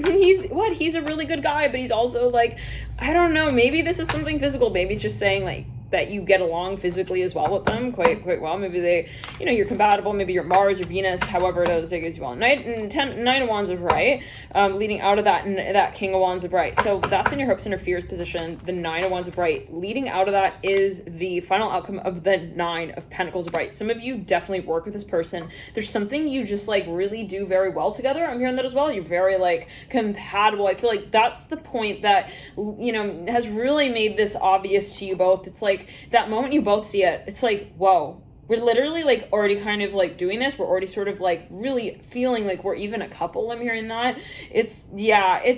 know. He's a really good guy, but he's also like, I don't know, maybe this is something physical. Maybe it's just saying like, that you get along physically as well with them quite well. Maybe they, you know, you're compatible. Maybe you're Mars or Venus, however it is, they go as well. Nine of Wands of right, leading out of that King of Wands of right. So that's in your hopes and your fears position. The Nine of Wands of right, leading out of that is the final outcome of the Nine of Pentacles of right. Some of you definitely work with this person. There's something you just like really do very well together. I'm hearing that as well. You're very like compatible. I feel like that's the point that, you know, has really made this obvious to you both. It's like that moment you both see it, it's like, whoa, we're literally like already kind of like doing this. We're already sort of like really feeling like we're even a couple. I'm hearing that. It's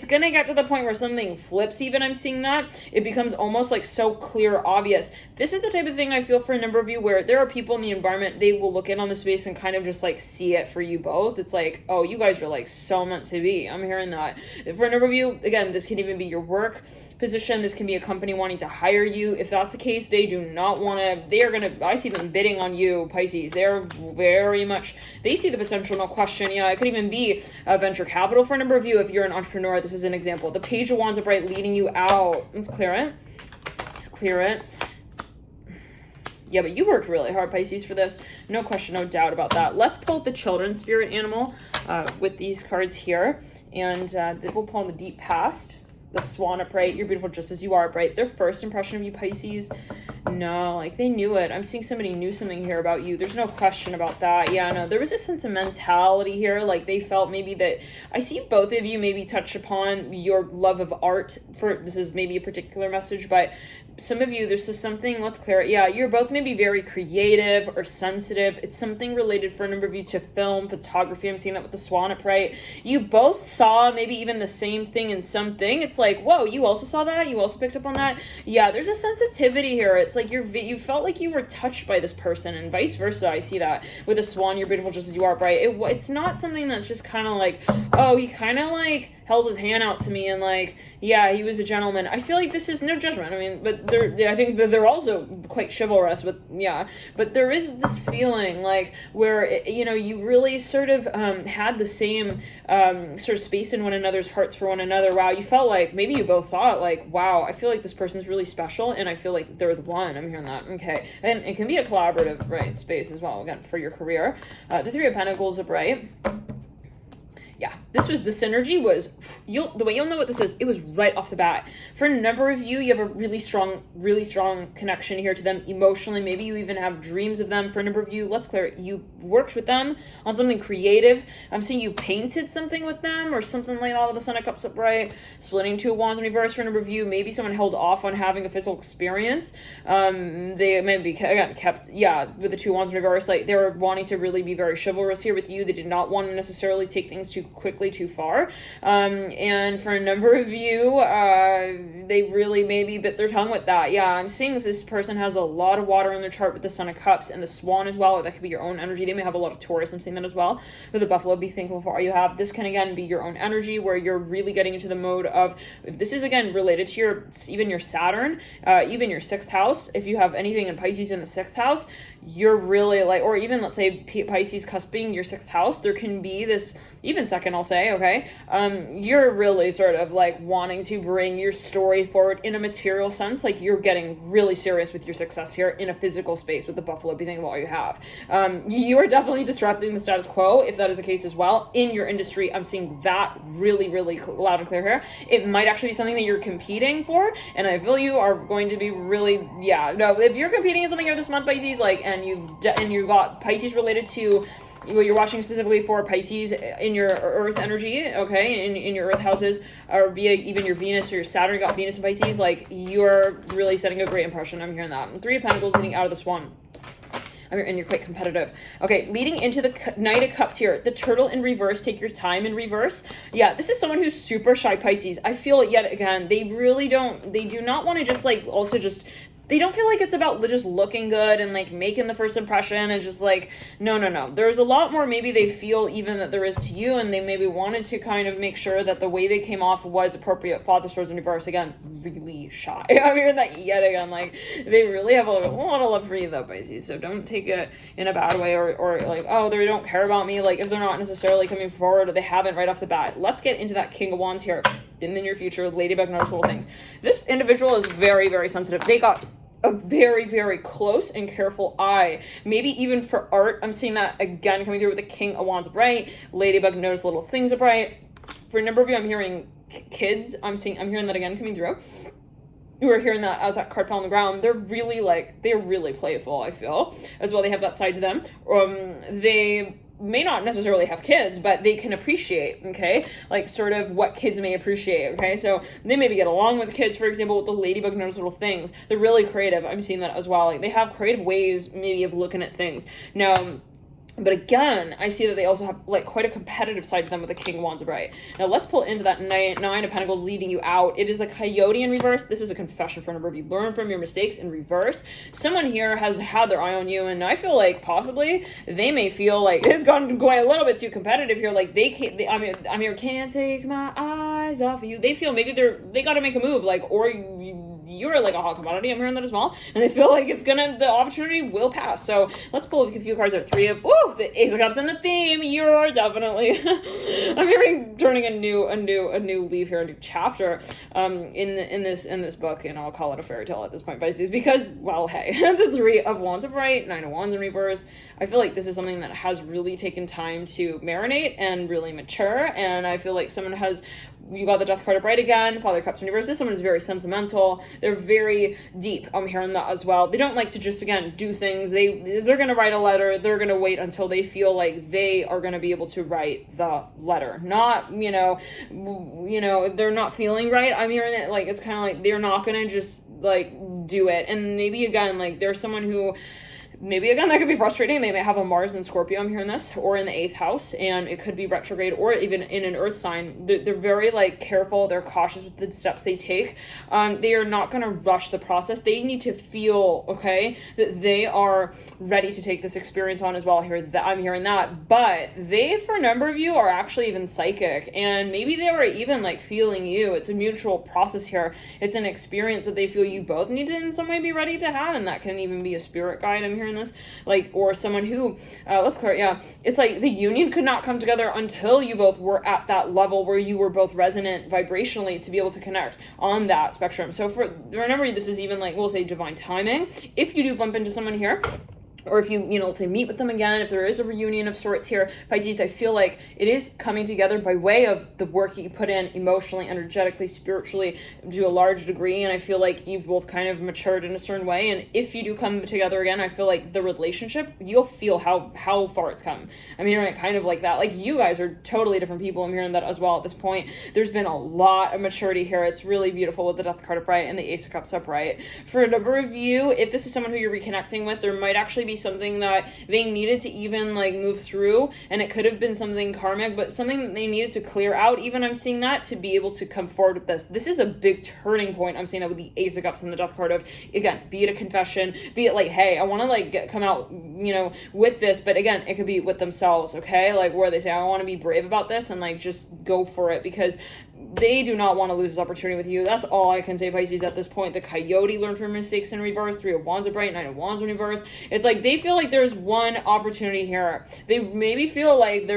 gonna get to the point where something flips even. I'm seeing that. It becomes almost like so clear, obvious. This is the type of thing I feel for a number of you where there are people in the environment, they will look in on the space and kind of just like see it for you both. It's like, oh, you guys are like so meant to be. I'm hearing that. For a number of you, again, this can even be your work position. This can be a company wanting to hire you. If that's the case, they do not want to, I see them bidding on you you, Pisces. They're very much, they see the potential, no question. It could even be venture capital for a number of you. If you're an entrepreneur, this is an example. The Page of Wands upright leading you out. Let's clear it. Let's clear it. Yeah, but you worked really hard, Pisces, for this. No question, no doubt about that. Let's pull the children's spirit animal with these cards here. And we'll pull in the deep past. The Swan upright. You're beautiful just as you are upright. Their first impression of you, Pisces, no, like they knew it. I'm seeing somebody knew something here about you. There's no question about that. Yeah, no, there was a sentimentality here. Like they felt maybe that, I see both of you maybe touch upon your love of art. This is maybe a particular message, but some of you, this is something, let's clear it. Yeah, you're both maybe very creative or sensitive. It's something related for a number of you to film, photography. I'm seeing that with the Swan upright. You both saw maybe even the same thing in something. It's like, whoa, you also saw that? You also picked up on that? Yeah, there's a sensitivity here. It's like you felt like you were touched by this person, and vice versa. I see that with the Swan. You're beautiful just as you are upright. It's not something that's just kind of like, oh, he kind of like held his hand out to me and like, yeah, he was a gentleman. I feel like this is no judgment. I mean, but I think that they're also quite chivalrous, but there is this feeling like where, you really sort of had the same sort of space in one another's hearts for one another. Wow, you felt like maybe you both thought like, wow, I feel like this person's really special and I feel like they're the one. I'm hearing that. Okay. And it can be a collaborative, right, space as well, again, for your career. The Three of Pentacles upright. Yeah, this was, the synergy was, the way you'll know what this is, it was right off the bat. For a number of you, you have a really strong connection here to them emotionally. Maybe you even have dreams of them. For a number of you, let's clear it, you worked with them on something creative. I'm seeing you painted something with them or something like all of the Sun of Cups upright, splitting Two of Wands in reverse. For a number of you, maybe someone held off on having a physical experience. They maybe, again, kept, with the Two of Wands in reverse, like they were wanting to really be very chivalrous here with you. They did not want to necessarily take things too quickly, too far. And for a number of you, they really maybe bit their tongue with that. Yeah, I'm seeing this person has a lot of water in their chart with the Sun of Cups and the Swan as well. That could be your own energy. They may have a lot of Taurus. I'm seeing that as well. With the Buffalo, be thankful for all you have. This can again be your own energy where you're really getting into the mode of, if this is again related to even your Saturn, even your 6th house. If you have anything in Pisces in the 6th house, you're really like, or even let's say Pisces cusping your 6th house, there can be this, even second, I'll say, okay, you're really sort of like wanting to bring your story forward in a material sense. Like you're getting really serious with your success here in a physical space with the Buffalo, be thinking about all you have. You are definitely disrupting the status quo, if that is the case as well. In your industry, I'm seeing that really, really loud and clear here. It might actually be something that you're competing for, and I feel you are going to be really, if you're competing in something here this month, Pisces, like, and you've got Pisces related to what you're watching specifically for Pisces in your earth energy, okay, in your earth houses, or via even your Venus or your Saturn, got Venus in Pisces, like you're really setting a great impression. I'm hearing that. And Three of Pentacles leading out of the Swan. And you're quite competitive. Okay, leading into the Knight of Cups here. The Turtle in reverse, take your time in reverse. Yeah, this is someone who's super shy, Pisces. I feel it yet again. They do not want to just like, also just, they don't feel like it's about just looking good and like making the first impression and just like, no. There's a lot more maybe they feel even that there is to you, and they maybe wanted to kind of make sure that the way they came off was appropriate. Father Swords in reverse, again, really shy. I'm hearing that yet again. Like they really have a lot of love for you though, Pisces. So don't take it in a bad way or like, oh, they don't care about me. Like if they're not necessarily coming forward or they haven't right off the bat. Let's get into that King of Wands here in the near future. Ladybug noticeable things. This individual is very, very sensitive. They got a very, very close and careful eye. Maybe even for art. I'm seeing that again coming through with the King of Wands upright. Ladybug notice little things upright. For a number of you, I'm hearing kids. I'm hearing that again coming through. You are hearing that as that card fell on the ground. They're really playful, I feel. As well, they have that side to them. They may not necessarily have kids, but they can appreciate, okay, like sort of what kids may appreciate, okay, so they maybe get along with kids, for example, with the Ladybug notice little things. They're really creative. I'm seeing that as well. Like they have creative ways maybe of looking at things. Now, but again, I see that they also have like quite a competitive side to them with the King of Wands upright. Now let's pull into that Nine of Pentacles leading you out. It is the Coyote in reverse. This is a confession for a number of you. Learn from your mistakes in reverse. Someone here has had their eye on you, and I feel like possibly they may feel like it's going a little bit too competitive here. Like they can't. I'm here. Can't take my eyes off of you. They feel maybe they got to make a move. Like or you're like a hot commodity. I'm hearing that as well. And I feel like the opportunity will pass. So let's pull a few cards out. Three of, the Ace of Cups and the theme. You're definitely, I'm hearing turning a new leaf here, a new chapter, in this book, and I'll call it a fairy tale at this point, Pisces, because, well, hey, the Three of Wands upright, Nine of Wands in reverse. I feel like this is something that has really taken time to marinate and really mature, and I feel like you got the Death card upright again, Father of Cups in reverse. This someone is very sentimental. They're very deep. I'm hearing that as well. They don't like to just, again, do things. They're going to write a letter. They're going to wait until they feel like they are going to be able to write the letter. Not, they're not feeling right. I'm hearing it like, it's kind of like they're not going to just like do it. And maybe again, like there's someone who, maybe again that could be frustrating. They may have a Mars in Scorpio, I'm hearing this, or in the 8th house, and it could be retrograde, or even in an earth sign. They're very like careful, they're cautious with the steps they take. They are not going to rush the process. They need to feel, okay, that they are ready to take this experience on as well. I'm hearing that, but they, for a number of you, are actually even psychic, and maybe they were even like feeling you. It's a mutual process here. It's an experience that they feel you both need to in some way be ready to have, and that can even be a spirit guide, I'm hearing this, like, or someone who, it's like the union could not come together until you both were at that level where you were both resonant vibrationally to be able to connect on that spectrum. So remember, this is even like, we'll say divine timing. If you do bump into someone here, or if you let's say meet with them again, if there is a reunion of sorts here, Pisces, I feel like it is coming together by way of the work that you put in emotionally, energetically, spiritually, to a large degree, and I feel like you've both kind of matured in a certain way, and if you do come together again, I feel like the relationship, you'll feel how far it's come. I'm hearing it kind of like that. Like, you guys are totally different people. I'm hearing that as well at this point. There's been a lot of maturity here. It's really beautiful with the Death card upright and the Ace of Cups upright. For a number of you, if this is someone who you're reconnecting with, there might actually be something that they needed to even like move through, and it could have been something karmic, but something that they needed to clear out. Even I'm seeing that to be able to come forward with this. This is a big turning point. I'm seeing that with the Ace of Cups and the Death card of, again, be it a confession, be it like, hey, I want to like come out, with this, but again, it could be with themselves, okay? Like where they say, I want to be brave about this and like just go for it, because they do not want to lose this opportunity with you. That's all I can say, Pisces, at this point. The Coyote learned from mistakes in reverse, Three of Wands upright, Nine of Wands in reverse. It's like they feel like there's one opportunity here. They maybe feel like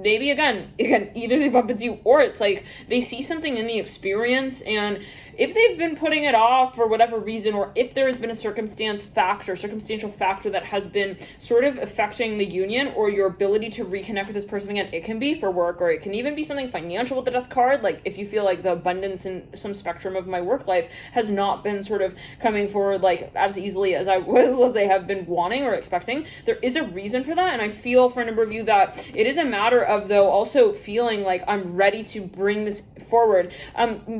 maybe again, either they bump into you, or it's like they see something in the experience, and if they've been putting it off for whatever reason, or if there has been a circumstantial factor that has been sort of affecting the union or your ability to reconnect with this person again, it can be for work, or it can even be something financial with the Death card. Like if you feel like the abundance in some spectrum of my work life has not been sort of coming forward like as easily as I have been wanting or expecting, there is a reason for that. And I feel for a number of you that it is a matter of, though, also feeling like I'm ready to bring this forward.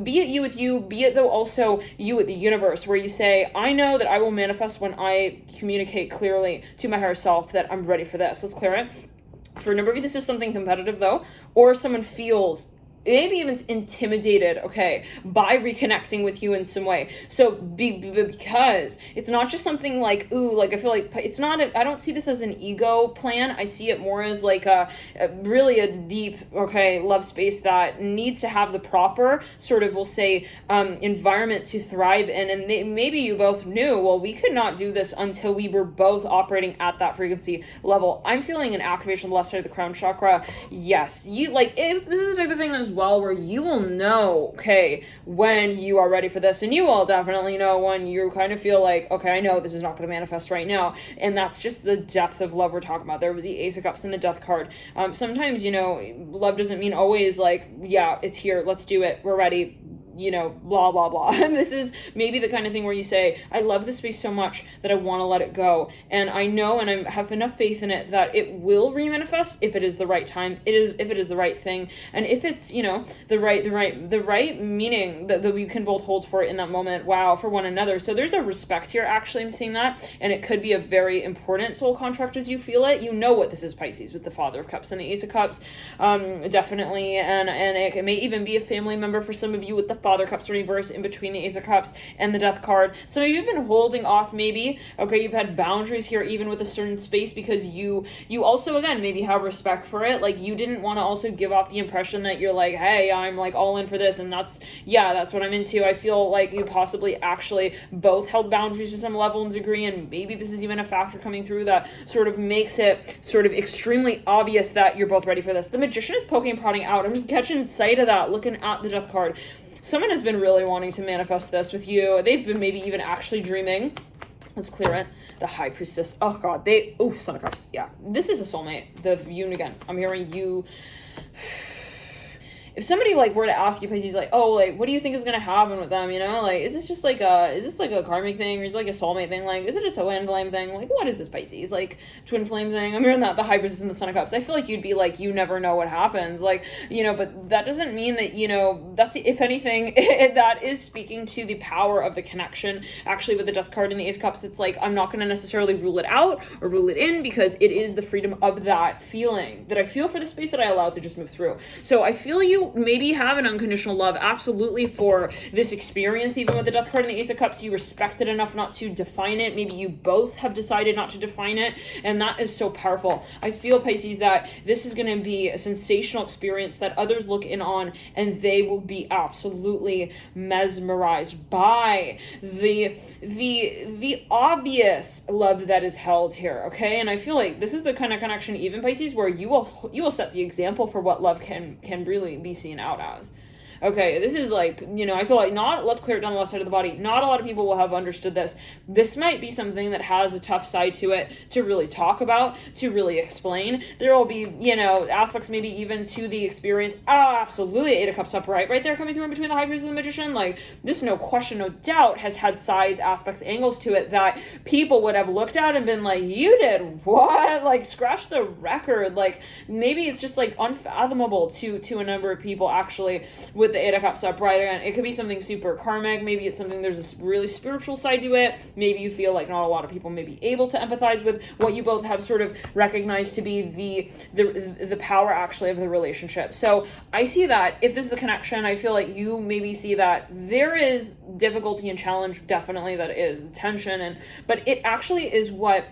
Be it you with you, be it though also you with the universe, where you say, I know that I will manifest when I communicate clearly to my higher self that I'm ready for this. Let's clear it. For a number of you, this is something competitive though, or someone feels maybe even intimidated, okay, by reconnecting with you in some way. So because it's not just something like, ooh, like I feel like it's not, I don't see this as an ego plan. I see it more as like a really a deep, okay, love space that needs to have the proper sort of, we'll say, environment to thrive in. And maybe you both knew, well, we could not do this until we were both operating at that frequency level. I'm feeling an activation of the left side of the crown chakra. Yes, you like, if this is the type of thing as well where you will know, okay, when you are ready for this, and you will definitely know when you kind of feel like, okay, I know this is not going to manifest right now. And that's just the depth of love we're talking about there with the Ace of Cups and the Death card. Sometimes, love doesn't mean always like, yeah, it's here, let's do it, we're ready, blah, blah, blah. And this is maybe the kind of thing where you say, I love this space so much that I want to let it go. And I know, and I have enough faith in it that it will remanifest if it is the right time, if it is the right thing. And if it's, the right meaning that we can both hold for it in that moment, wow, for one another. So there's a respect here, actually, I'm seeing that. And it could be a very important soul contract as you feel it. You know what this is, Pisces, with the Father of Cups and the Ace of Cups, definitely. And it may even be a family member for some of you with the Father of Cups reverse in between the Ace of Cups and the Death card. So you've been holding off maybe, okay, you've had boundaries here even with a certain space because you also, again, maybe have respect for it. Like, you didn't want to also give off the impression that you're like, hey, I'm like all in for this, and that's what I'm into. I feel like you possibly actually both held boundaries to some level and degree, and maybe this is even a factor coming through that sort of makes it sort of extremely obvious that you're both ready for this. The Magician is poking and prodding out. I'm just catching sight of that, looking at the Death card. Someone has been really wanting to manifest this with you. They've been maybe even actually dreaming. Let's clear it. The High Priestess. Oh God, Son of Cups. Yeah, this is a soulmate. The Yoon again. I'm hearing you. If somebody like were to ask you, Pisces, like, oh, like, what do you think is gonna happen with them? You know, like, is this like a karmic thing, or is it like a soulmate thing? Like, is it a twin flame thing? Like, what is this, Pisces? Like, twin flame thing? I'm hearing that the High Priestess and the Son of Cups. I feel like you'd be like, you never know what happens, like, you know, but that doesn't mean that, you know, that's, if anything, that is speaking to the power of the connection. Actually, with the Death card and the Ace of Cups, it's like, I'm not gonna necessarily rule it out or rule it in, because it is the freedom of that feeling that I feel for the space that I allow to just move through. So I feel you maybe have an unconditional love, absolutely, for this experience. Even with the Death card and the Ace of Cups, you respect it enough not to define it. Maybe you both have decided not to define it, and that is so powerful. I feel, Pisces, that this is going to be a sensational experience that others look in on, and they will be absolutely mesmerized by the obvious love that is held here, okay? And I feel like this is the kind of connection, even, Pisces, where you will set the example for what love can really be seen out as. Okay, this is like, you know, I feel like let's clear it down the left side of the body. Not a lot of people will have understood this. This might be something that has a tough side to it to really talk about, to really explain. There will be, you know, aspects maybe even to the experience. Oh, absolutely, Eight of Cups upright right there coming through in between the High Priestess and the Magician. Like, this, no question, no doubt, has had sides, aspects, angles to it that people would have looked at and been like, you did what? Like, scratch the record. Like, maybe it's just like unfathomable to a number of people, actually, with the Eight of Cups upright. Again, it could be something super karmic. Maybe it's something, there's a really spiritual side to it. Maybe you feel like not a lot of people may be able to empathize with what you both have sort of recognized to be the power, actually, of the relationship. So I see that if this is a connection, I feel like you maybe see that there is difficulty and challenge, definitely, that is tension, but it actually is what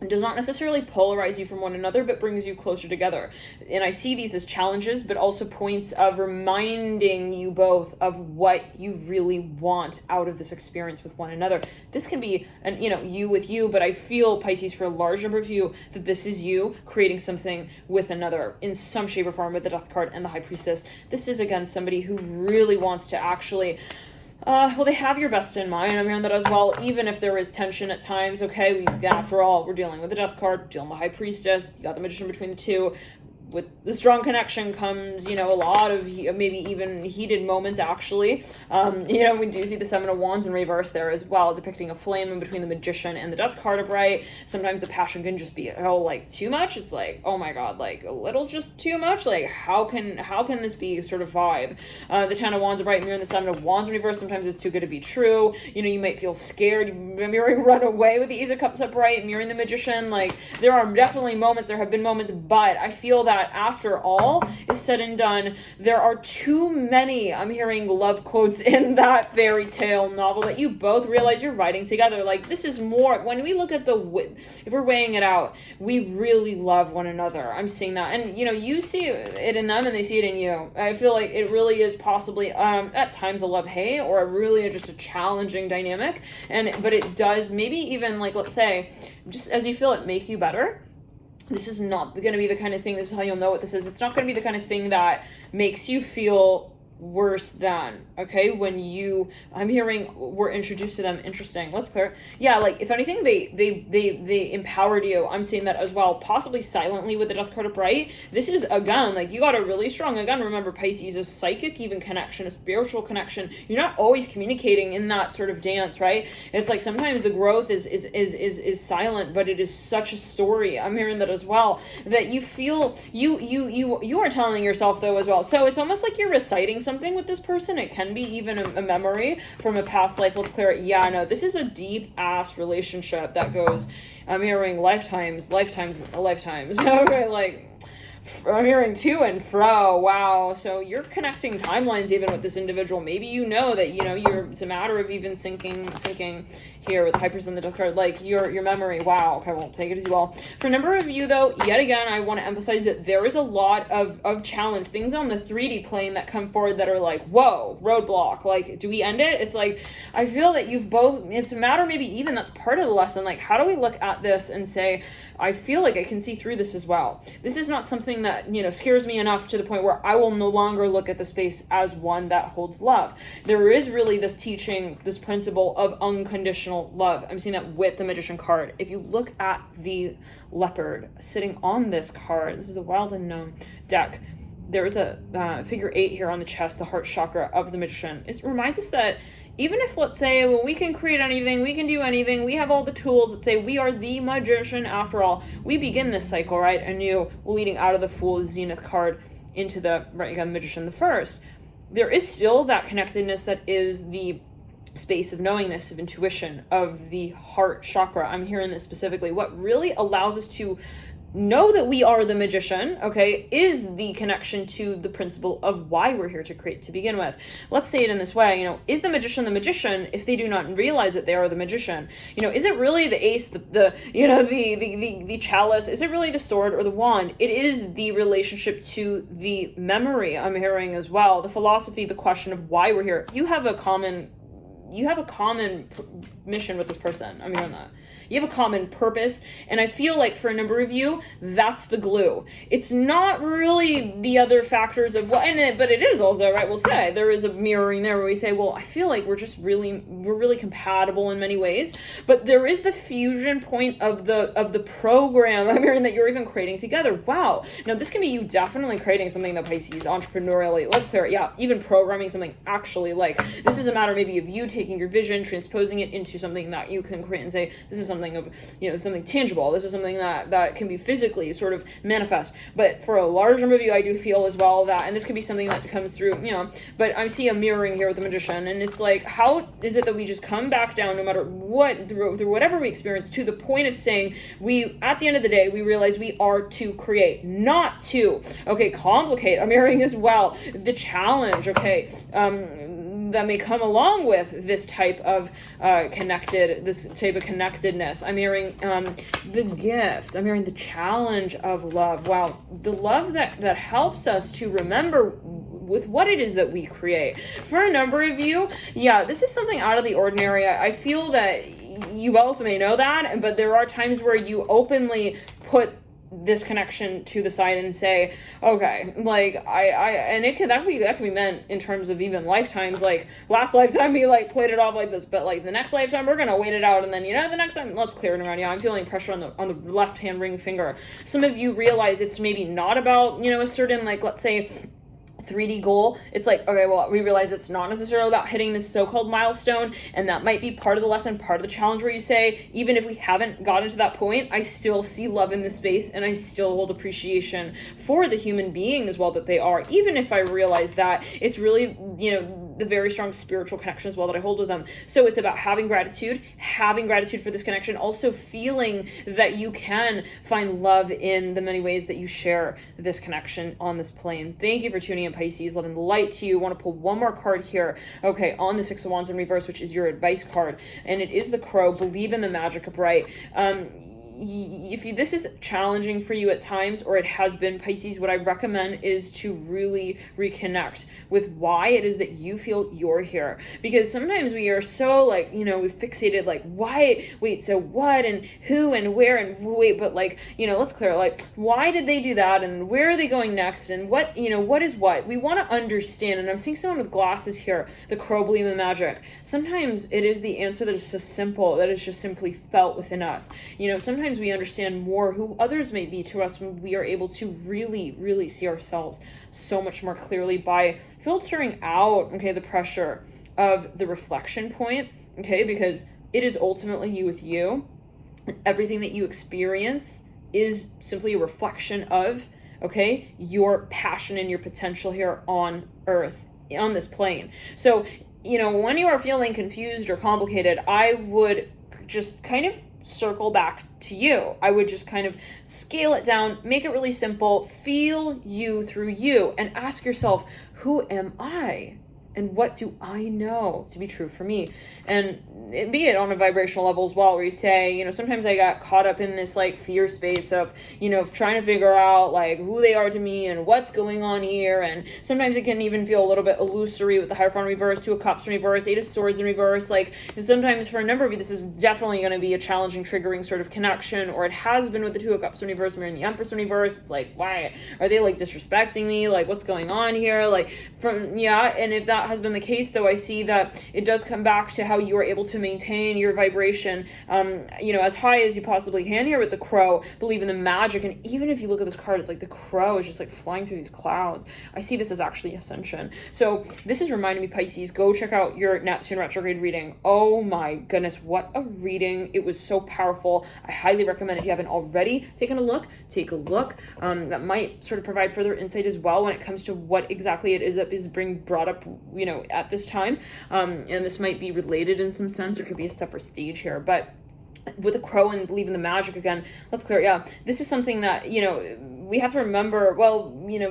does not necessarily polarize you from one another, but brings you closer together. And I see these as challenges, but also points of reminding you both of what you really want out of this experience with one another. This can be, you with you, but I feel, Pisces, for a large number of you, that this is you creating something with another in some shape or form with the Death card and the High Priestess. This is, again, somebody who really wants to actually... they have your best in mind. I'm hearing that as well, even if there is tension at times, okay? After all, we're dealing with the Death card, dealing with the High Priestess, you got the Magician between the two. With the strong connection comes, a lot of maybe even heated moments, actually. We do see the Seven of Wands in reverse there as well, depicting a flame in between the Magician and the Death card upright. Sometimes the passion can just be, too much. It's like, oh my God, like a little just too much. Like, how can this be sort of vibe? The Ten of Wands upright mirroring the Seven of Wands in reverse. Sometimes it's too good to be true. You might feel scared. You mirroring run away with the Ace of Cups upright, mirroring the Magician. Like, there are definitely moments, there have been moments, but I feel that after all is said and done, there are too many, I'm hearing love quotes in that fairy tale novel, that you both realize you're writing together. Like, this is more, when we look at if we're weighing it out, we really love one another. I'm seeing that. And, you see it in them and they see it in you. I feel like it really is possibly, at times, a love-hate, or really just a challenging dynamic. But it does maybe even, like, let's say, just as you feel it, make you better. This is not going to be the kind of thing, this is how you'll know what this is. It's not going to be the kind of thing that makes you feel worse than, okay, when I'm hearing we're introduced to them. Interesting. Let's clear. Yeah, like, if anything, they empowered you. I'm seeing that as well, possibly silently with the Death card upright. This is, again, like, you got a really strong, again, remember, Pisces, a psychic even connection, a spiritual connection. You're not always communicating in that sort of dance, right? It's like sometimes the growth is silent, but it is such a story. I'm hearing that as well, that you feel you are telling yourself, though, as well. So it's almost like you're reciting something with this person. It can be even a memory from a past life. Let's clear it. Yeah, no, this is a deep ass relationship that goes, I'm hearing lifetimes. Okay, like, I'm hearing to and fro. Wow. So you're connecting timelines even with this individual. Maybe you know that, it's a matter of even syncing here with the Hypers and the Death card, like your memory. Wow. Okay, well, take it as you will. For a number of you though, yet again, I want to emphasize that there is a lot of challenge, things on the 3D plane that come forward that are like, whoa, roadblock. Like, do we end it? It's like, I feel that you've both, it's a matter, maybe even that's part of the lesson. Like, how do we look at this and say, I feel like I can see through this as well. This is not something that, scares me enough to the point where I will no longer look at the space as one that holds love. There is really this teaching, this principle of unconditional love. I'm seeing that with the Magician card. If you look at the Leopard sitting on this card, this is the Wild Unknown deck, there is a figure 8 here on the chest, the heart chakra of the Magician. It reminds us that even if, let's say, well, we can create anything, we can do anything, we have all the tools, let's say we are the Magician after all, we begin this cycle, right, anew, leading out of the Fool Zenith card into the Magician the first. There is still that connectedness that is the space of knowingness, of intuition, of the heart chakra. I'm hearing this specifically. What really allows us to know that we are the Magician, okay, is the connection to the principle of why we're here to create to begin with. Let's say it in this way, is the Magician if they do not realize that they are the Magician? Is it really the ace, the chalice? Is it really the sword or the wand? It is the relationship to the memory, I'm hearing as well, the philosophy, the question of why we're here. You have a common mission with this person. I'm hearing that. You have a common purpose, and I feel like for a number of you, that's the glue. It's not really the other factors of what, but it is also, right, we'll say, there is a mirroring there where we say, well, I feel like we're really compatible in many ways, but there is the fusion point of the program, I'm hearing, that you're even creating together. Wow. Now, this can be you definitely creating something that Pisces, entrepreneurially, let's clear it, yeah, even programming something actually, like, this is a matter maybe of you taking your vision, transposing it into something that you can create and say, this is something of, something tangible. This is something that can be physically sort of manifest. But for a large number of you, I do feel as well that, and this could be something that comes through, but I see a mirroring here with the Magician, and it's like, how is it that we just come back down no matter what, through whatever we experience, to the point of saying, at the end of the day, we realize we are to create, not to, complicate. I'm hearing as well the challenge, that may come along with this type of connectedness. I'm hearing the gift. I'm hearing the challenge of love. Wow, the love that helps us to remember with what it is that we create. For a number of you, yeah, this is something out of the ordinary. I feel that you both may know that, but there are times where you openly put this connection to the side and say, okay, like and that can be meant in terms of even lifetimes, like last lifetime we like played it off like this, but like the next lifetime we're gonna wait it out, and then the next time let's clear it around. I'm feeling pressure on the left hand ring finger. Some of you realize it's maybe not about a certain, like, let's say 3D goal. It's like, okay, well, we realize it's not necessarily about hitting this so-called milestone, and that might be part of the lesson, part of the challenge, where you say, even if we haven't gotten to that point, I still see love in this space, and I still hold appreciation for the human being as well that they are, even if I realize that it's really, the very strong spiritual connection as well that I hold with them. So it's about having gratitude for this connection, also feeling that you can find love in the many ways that you share this connection on this plane. Thank you for tuning in, Pisces. Love and light to you. I want to pull one more card here, on the Six of Wands in reverse, which is your advice card, and it is the Crow. Believe in the magic of bright. This is challenging for you at times, or it has been, Pisces, what I recommend is to really reconnect with why it is that you feel you're here. Because sometimes we are so we fixated, like, why, wait, so what, and who, and where, and wait, but let's clear, like, why did they do that, and where are they going next, and what, what is what? We want to understand, and I'm seeing someone with glasses here, the Crow, believe in the magic. Sometimes it is the answer that is so simple, that is just simply felt within us. Sometimes we understand more who others may be to us when we are able to really, really see ourselves so much more clearly by filtering out, the pressure of the reflection point, because it is ultimately you with you. Everything that you experience is simply a reflection of, your passion and your potential here on Earth, on this plane. So, when you are feeling confused or complicated, I would just kind of circle back to you. I would just kind of scale it down, make it really simple, feel you through you, and ask yourself, who am I? And what do I know to be true for me? And be it on a vibrational level as well, where you say, sometimes I got caught up in this like fear space of, trying to figure out like who they are to me and what's going on here. And sometimes it can even feel a little bit illusory with the Hierophant in reverse, Two of Cups in reverse, Eight of Swords in reverse. Like, and sometimes for a number of you, this is definitely going to be a challenging, triggering sort of connection, or it has been with the Two of Cups in reverse, mirroring the Empress in reverse. It's like, why are they like disrespecting me? Like, what's going on here? Like, and if that has been the case, though, I see that it does come back to how you are able to maintain your vibration, as high as you possibly can here with the Crow. Believe in the magic. And even if you look at this card, it's like the Crow is just like flying through these clouds. I see this as actually ascension. So this is reminding me, Pisces, go check out your Neptune retrograde reading. Oh my goodness, what a reading. It was so powerful. I highly recommend, if you haven't already taken a look, take a look. That might sort of provide further insight as well when it comes to what exactly it is that is being brought up, at this time. And this might be related in some sense, or could be a separate stage here. But with the Crow and believe in the magic again, let's clear. Yeah, this is something that, we have to remember,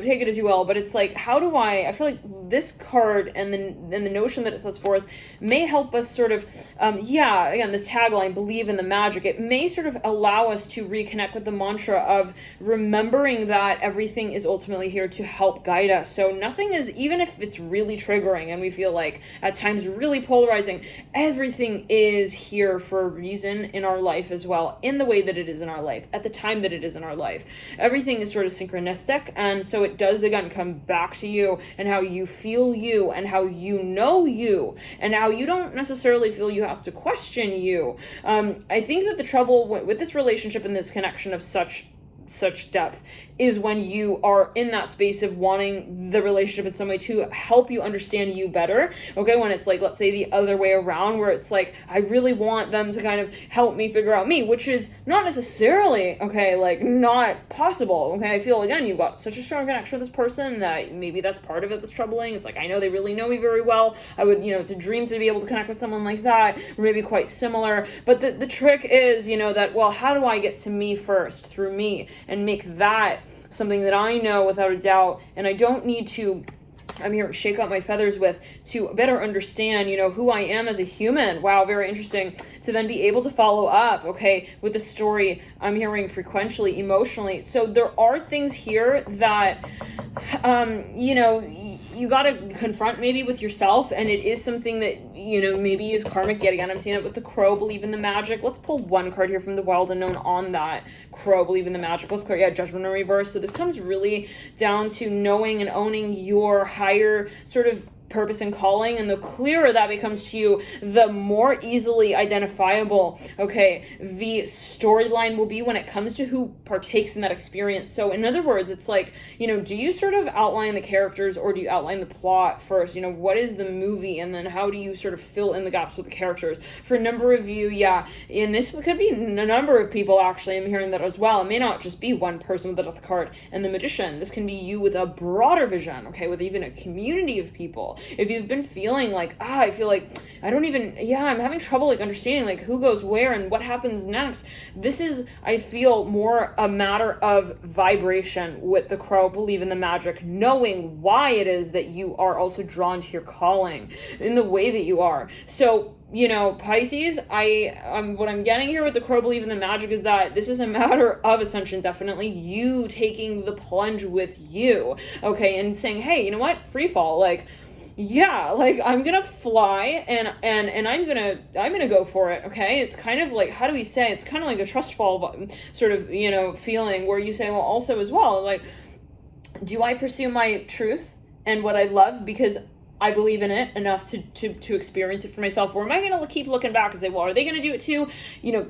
take it as you will, but it's like, I feel like this card and the notion that it sets forth may help us sort of, again, this tagline, believe in the magic, it may sort of allow us to reconnect with the mantra of remembering that everything is ultimately here to help guide us. So nothing is, even if it's really triggering and we feel like at times really polarizing, everything is here for a reason in our life as well, in the way that it is in our life, at the time that it is in our life. Everything is sort of synchronistic, and so it does again come back to you and how you feel you and how you know you and how you don't necessarily feel you have to question you. I think that the trouble with this relationship and this connection of such depth is when you are in that space of wanting the relationship in some way to help you understand you better. Okay, when it's like, let's say the other way around, where it's like, I really want them to kind of help me figure out me, which is not necessarily, not possible. Okay, I feel, again, you've got such a strong connection with this person that maybe that's part of it that's troubling. It's like, I know they really know me very well. I would, it's a dream to be able to connect with someone like that, or maybe quite similar. But the trick is, that, well, how do I get to me first through me and make that something that I know without a doubt, and I don't need to, I'm here, shake out my feathers with, to better understand, who I am as a human. Wow, very interesting. To then be able to follow up, okay, with the story I'm hearing frequently, emotionally. So there are things here that, you got to confront maybe with yourself, and it is something that, maybe is karmic. Yet again, I'm seeing it with the Crow, believe in the magic. Let's pull one card here from the Wild Unknown on that Crow, believe in the magic. Let's clear, Judgment in reverse. So this comes really down to knowing and owning your higher sort of purpose and calling, and the clearer that becomes to you, the more easily identifiable, okay, the storyline will be when it comes to who partakes in that experience. So in other words, it's like, do you sort of outline the characters, or do you outline the plot first? What is the movie, and then how do you sort of fill in the gaps with the characters? For a number of you, and this could be a number of people, actually, I'm hearing that as well. It may not just be one person with the Death card and the Magician. This can be you with a broader vision, okay, with even a community of people. If you've been feeling like, I feel like I don't even, I'm having trouble understanding who goes where and what happens next. This is, I feel, more a matter of vibration with the Crow, believe in the magic, knowing why it is that you are also drawn to your calling in the way that you are. So, Pisces, what I'm getting here with the Crow, believe in the magic, is that this is a matter of ascension, definitely. You taking the plunge with you, okay, and saying, hey, you know what, free fall, I'm gonna fly and I'm gonna go for it, okay? It's kind of like, how do we say, it's kind of like a trust fall sort of, feeling where you say, well, also as well, do I pursue my truth and what I love because I believe in it enough to experience it for myself, or am I going to keep looking back and say, well, are they going to do it too?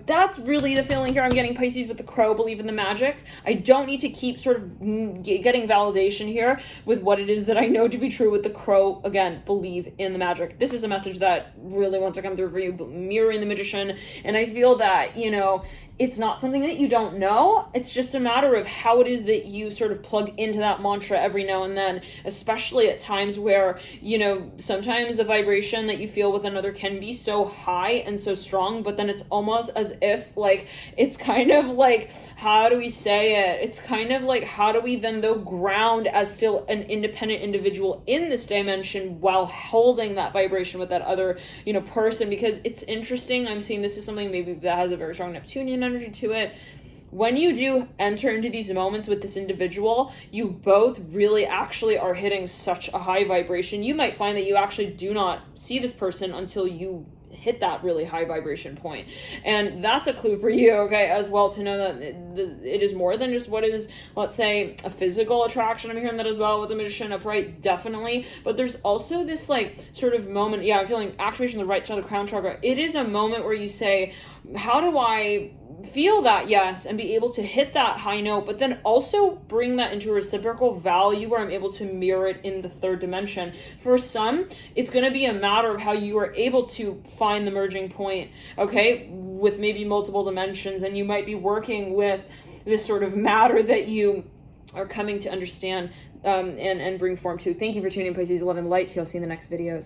That's really the feeling here I'm getting, Pisces, with the Crow, believe in the magic. I don't need to keep sort of getting validation here with what it is that I know to be true with the Crow. Again, believe in the magic. This is a message that really wants to come through for you, mirroring the Magician. And I feel that, it's not something that you don't know. It's just a matter of how it is that you sort of plug into that mantra every now and then, especially at times where, you know, sometimes the vibration that you feel with another can be so high and so strong, but then it's almost as if, like, it's kind of like, how do we say it? It's kind of like, how do we then, though, ground as still an independent individual in this dimension while holding that vibration with that other, you know, person? Because it's interesting. I'm seeing this is something maybe that has a very strong Neptunian energy to it. When you do enter into these moments with this individual, you both really actually are hitting such a high vibration. You might find that you actually do not see this person until you hit that really high vibration point. And that's a clue for you, okay, as well, to know that it is more than just what is, let's say, a physical attraction. I'm hearing that as well with the Magician upright, definitely. But there's also this, like, sort of moment, yeah, I'm feeling activation of the right side of the crown chakra. It is a moment where you say, how do I feel that yes and be able to hit that high note, but then also bring that into a reciprocal value where I'm able to mirror it in the third dimension. For some, it's going to be a matter of how you are able to find the merging point, okay, with maybe multiple dimensions, and you might be working with this sort of matter that you are coming to understand and bring form to. Thank you for tuning in, Pisces 11 Light. I'll see you in the next videos.